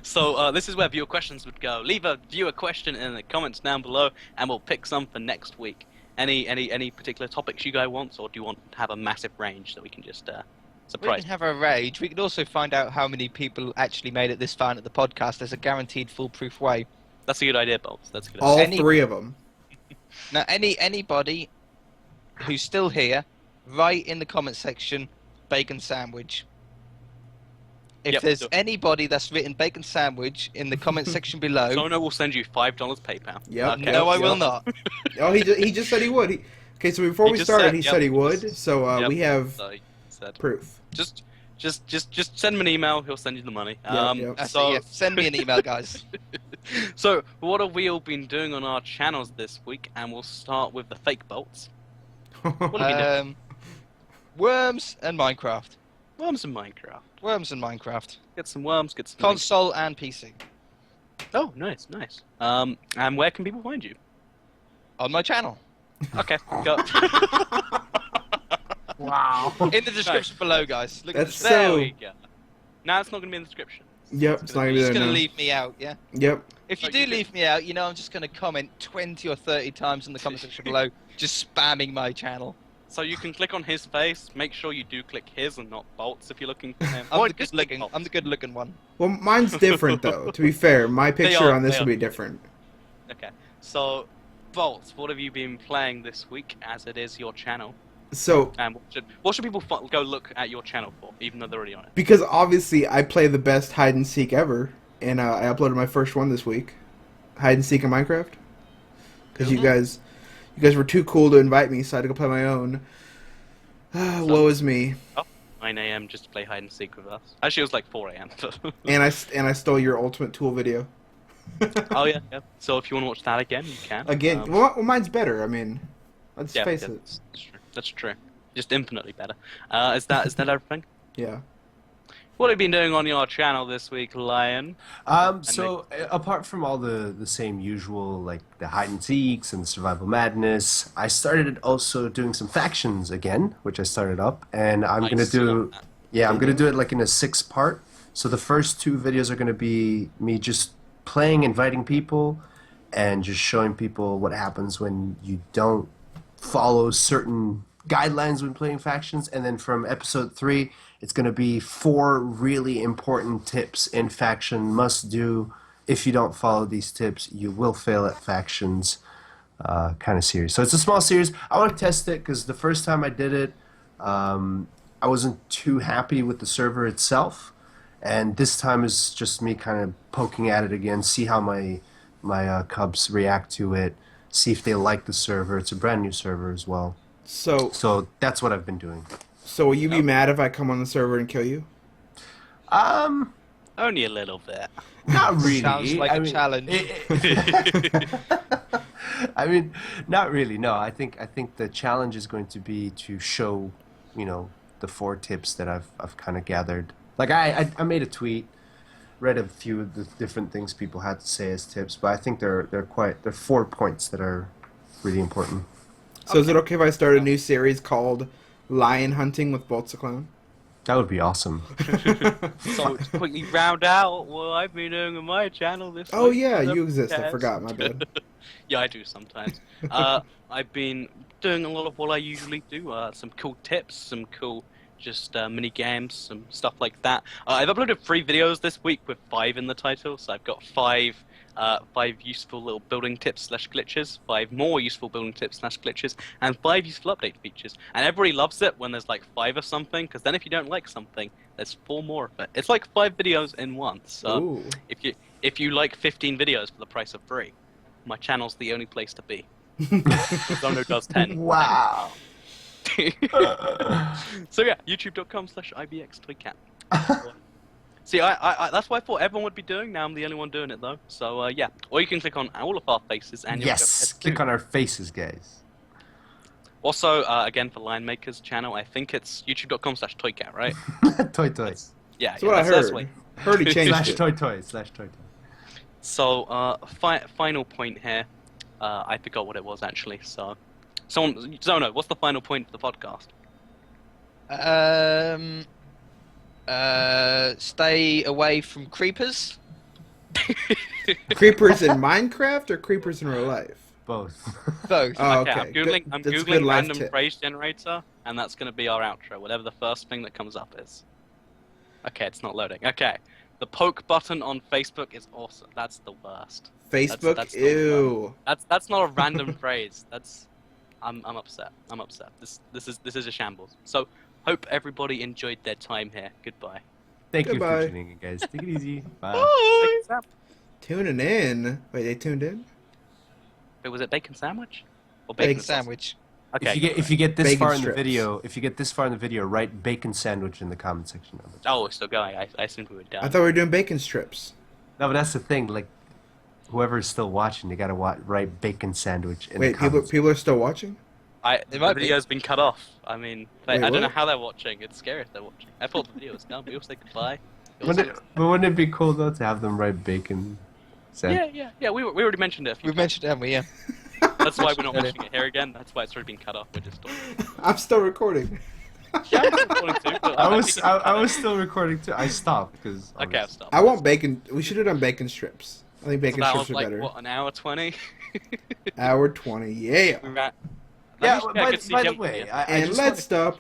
So this is where viewer questions would go. Leave a viewer question in the comments down below, and we'll pick some for next week. Any particular topics you guys want, or do you want to have a massive range that we can just We surprise? can have a rage. We can also find out how many people actually made it this far into the podcast. There's a guaranteed foolproof way. That's a good idea, Bolts. That's a good All idea. Any- 3 of them. Now, anybody who's still here, write in the comment section bacon sandwich. If Yep, there's do it. anybody that's written bacon sandwich in the comment section below, Zono will send you $5 PayPal. Yep. Okay. no, I will Yep. not. Oh, he just said he would. Okay, so before He we just started, said- he yep, said he he would. just- So yep. we have So he said, proof. just send him an email. He'll send you the money. Yep. That's So it, yeah. Send me an email, guys. So, what have we all been doing on our channels this week? And we'll start with the fake bolts. What have you done? Worms and Minecraft. Worms in Minecraft. Worms and Minecraft. Get some worms, get some... Console and PC. Oh, nice, nice. And where can people find you? On my channel. Okay, go. Wow. In the description below, guys. Look That's at There So- we go. Now it's not going to be in the description. Yep, it's not gonna be You're there just gonna now. leave me out, yeah? Yep. If you Oh, do you did. leave me out, you know I'm just gonna comment 20 or 30 times in the comment section below, just spamming my channel. So you can click on his face. Make sure you do click his and not Bolt's if you're looking for him. I'm Or the just good click looking. Bolt's. I'm the good looking one. Well, mine's different though. To be fair, my picture are, on this they will are. be different. Okay. So, Bolt, what have you been playing this week? As it is your channel, So, and what should people go look at your channel for, even though they're already on it? because obviously I play the best hide and seek ever, and I uploaded my first one this week, hide and seek in Minecraft. Because you guys were too cool to invite me, so I had to go play my own. Woe is me. 9 a.m. just to play hide and seek with us. Actually, it was like 4 a.m. And I stole your ultimate tool video. Oh yeah, yeah. So if you want to watch that again, you can. Again, well, mine's better. I mean, let's yeah, face yeah, it. That's true. That's true. Just infinitely better. Is that everything? Yeah. What have you been doing on your channel this week, Lion? So apart from all the same usual, like the hide and seeks and the survival madness, I started also doing some factions again, which I started up, and I'm gonna do, I'm gonna do it like in a 6-part. So the first 2 videos are gonna be me just playing, inviting people, and just showing people what happens when you don't follow certain guidelines when playing factions. And then from episode 3, it's going to be 4 really important tips in faction must do. If you don't follow these tips, you will fail at factions, kind of series. So it's a small series. I want to test it because the first time I did it, I wasn't too happy with the server itself. And this time is just me kind of poking at it again, see how my cubs react to it, see if they like the server. It's a brand new server as well. So that's what I've been doing. So will you be mad if I come on the server and kill you? Only a little bit. Not really. Sounds like a challenge. I mean, not really. No, I think the challenge is going to be to show, the 4 tips that I've kind of gathered. Like I made a tweet, read a few of the different things people had to say as tips, but I think they're 4 points that are really important. So is it okay if I start a new series called Lion Hunting with BOLTZtheCLOWN? That would be awesome. So to quickly round out what I've been doing on my channel this Oh week. yeah, for the you exist. I podcast. forgot. My bad. Yeah, I do sometimes. I've been doing a lot of what I usually do. Some cool tips, some cool just mini games, some stuff like that. I've uploaded 3 videos this week with 5 in the title, so I've got 5 useful little building tips / glitches, 5 more useful building tips / glitches, and 5 useful update features. And everybody loves it when there's like 5 of something, because then if you don't like something, there's 4 more of it. It's like 5 videos in one. So Ooh. if you like 15 videos for the price of 3, my channel's the only place to be. Zono does 10. Wow. So yeah, youtube.com/IBXtoycat. See, I that's what I thought everyone would be doing. Now I'm the only one doing it though. So yeah, or you can click on all of our faces and you'll Yes, go click on our faces, guys. Also, again for Lionmaker's channel, I think it's youtube.com/toycat, right? Toy toys. Yeah, That's what I that's heard. what- Heard he changed Slash it. toy toys. Slash toy toys. So final point here. I forgot what it was actually. So, Zono, what's the final point for the podcast? Stay away from creepers. Creepers in Minecraft or creepers in real life? Both. Both. Oh, Okay, okay. I'm googling. I'm That's a good googling life random tip. phrase generator, and that's going to be our outro. Whatever the first thing that comes up is. Okay, it's not loading. Okay, the poke button on Facebook is awesome. That's the worst. Facebook? That's not Ew. That's not a random phrase. That's. I'm upset. I'm upset. This is a shambles. So hope everybody enjoyed their time here. Goodbye. Thank you Goodbye. for tuning in, guys. Take it easy. Bye. Bacon sandwich. Tuning in. Wait, they tuned in? Wait, was it bacon sandwich? Or Bacon bacon sandwich. Okay. If you get this Bacon far in the strips. video, write bacon sandwich in the comment section of it. Oh, we're still going. I assumed we were done. I thought we were doing bacon strips. No, but that's the thing. Like, whoever's still watching, they gotta write bacon sandwich in Wait, the comments. people are still watching? The might be. video's been cut off. I mean, Wait, I don't know what? how they're watching. It's scary if they're watching. I thought the video was done. We all say goodbye. But wouldn't it be cool though to have them write bacon? Yeah. We already mentioned it. We've mentioned it, haven't we? Yeah. That's why we're not Earlier. mentioning it here again. That's why it's already been cut off. We're just talking. I'm still recording. Yeah, I'm recording too. But I was still recording too. I stopped because. Okay, I'll stop. I want bacon. We should have done bacon strips. I think So bacon that strips was are like better. what, an hour 20? Hour 20, yeah. We ran. Yeah, Let me check and see by if the I'm- way, yeah. I And just let's stop.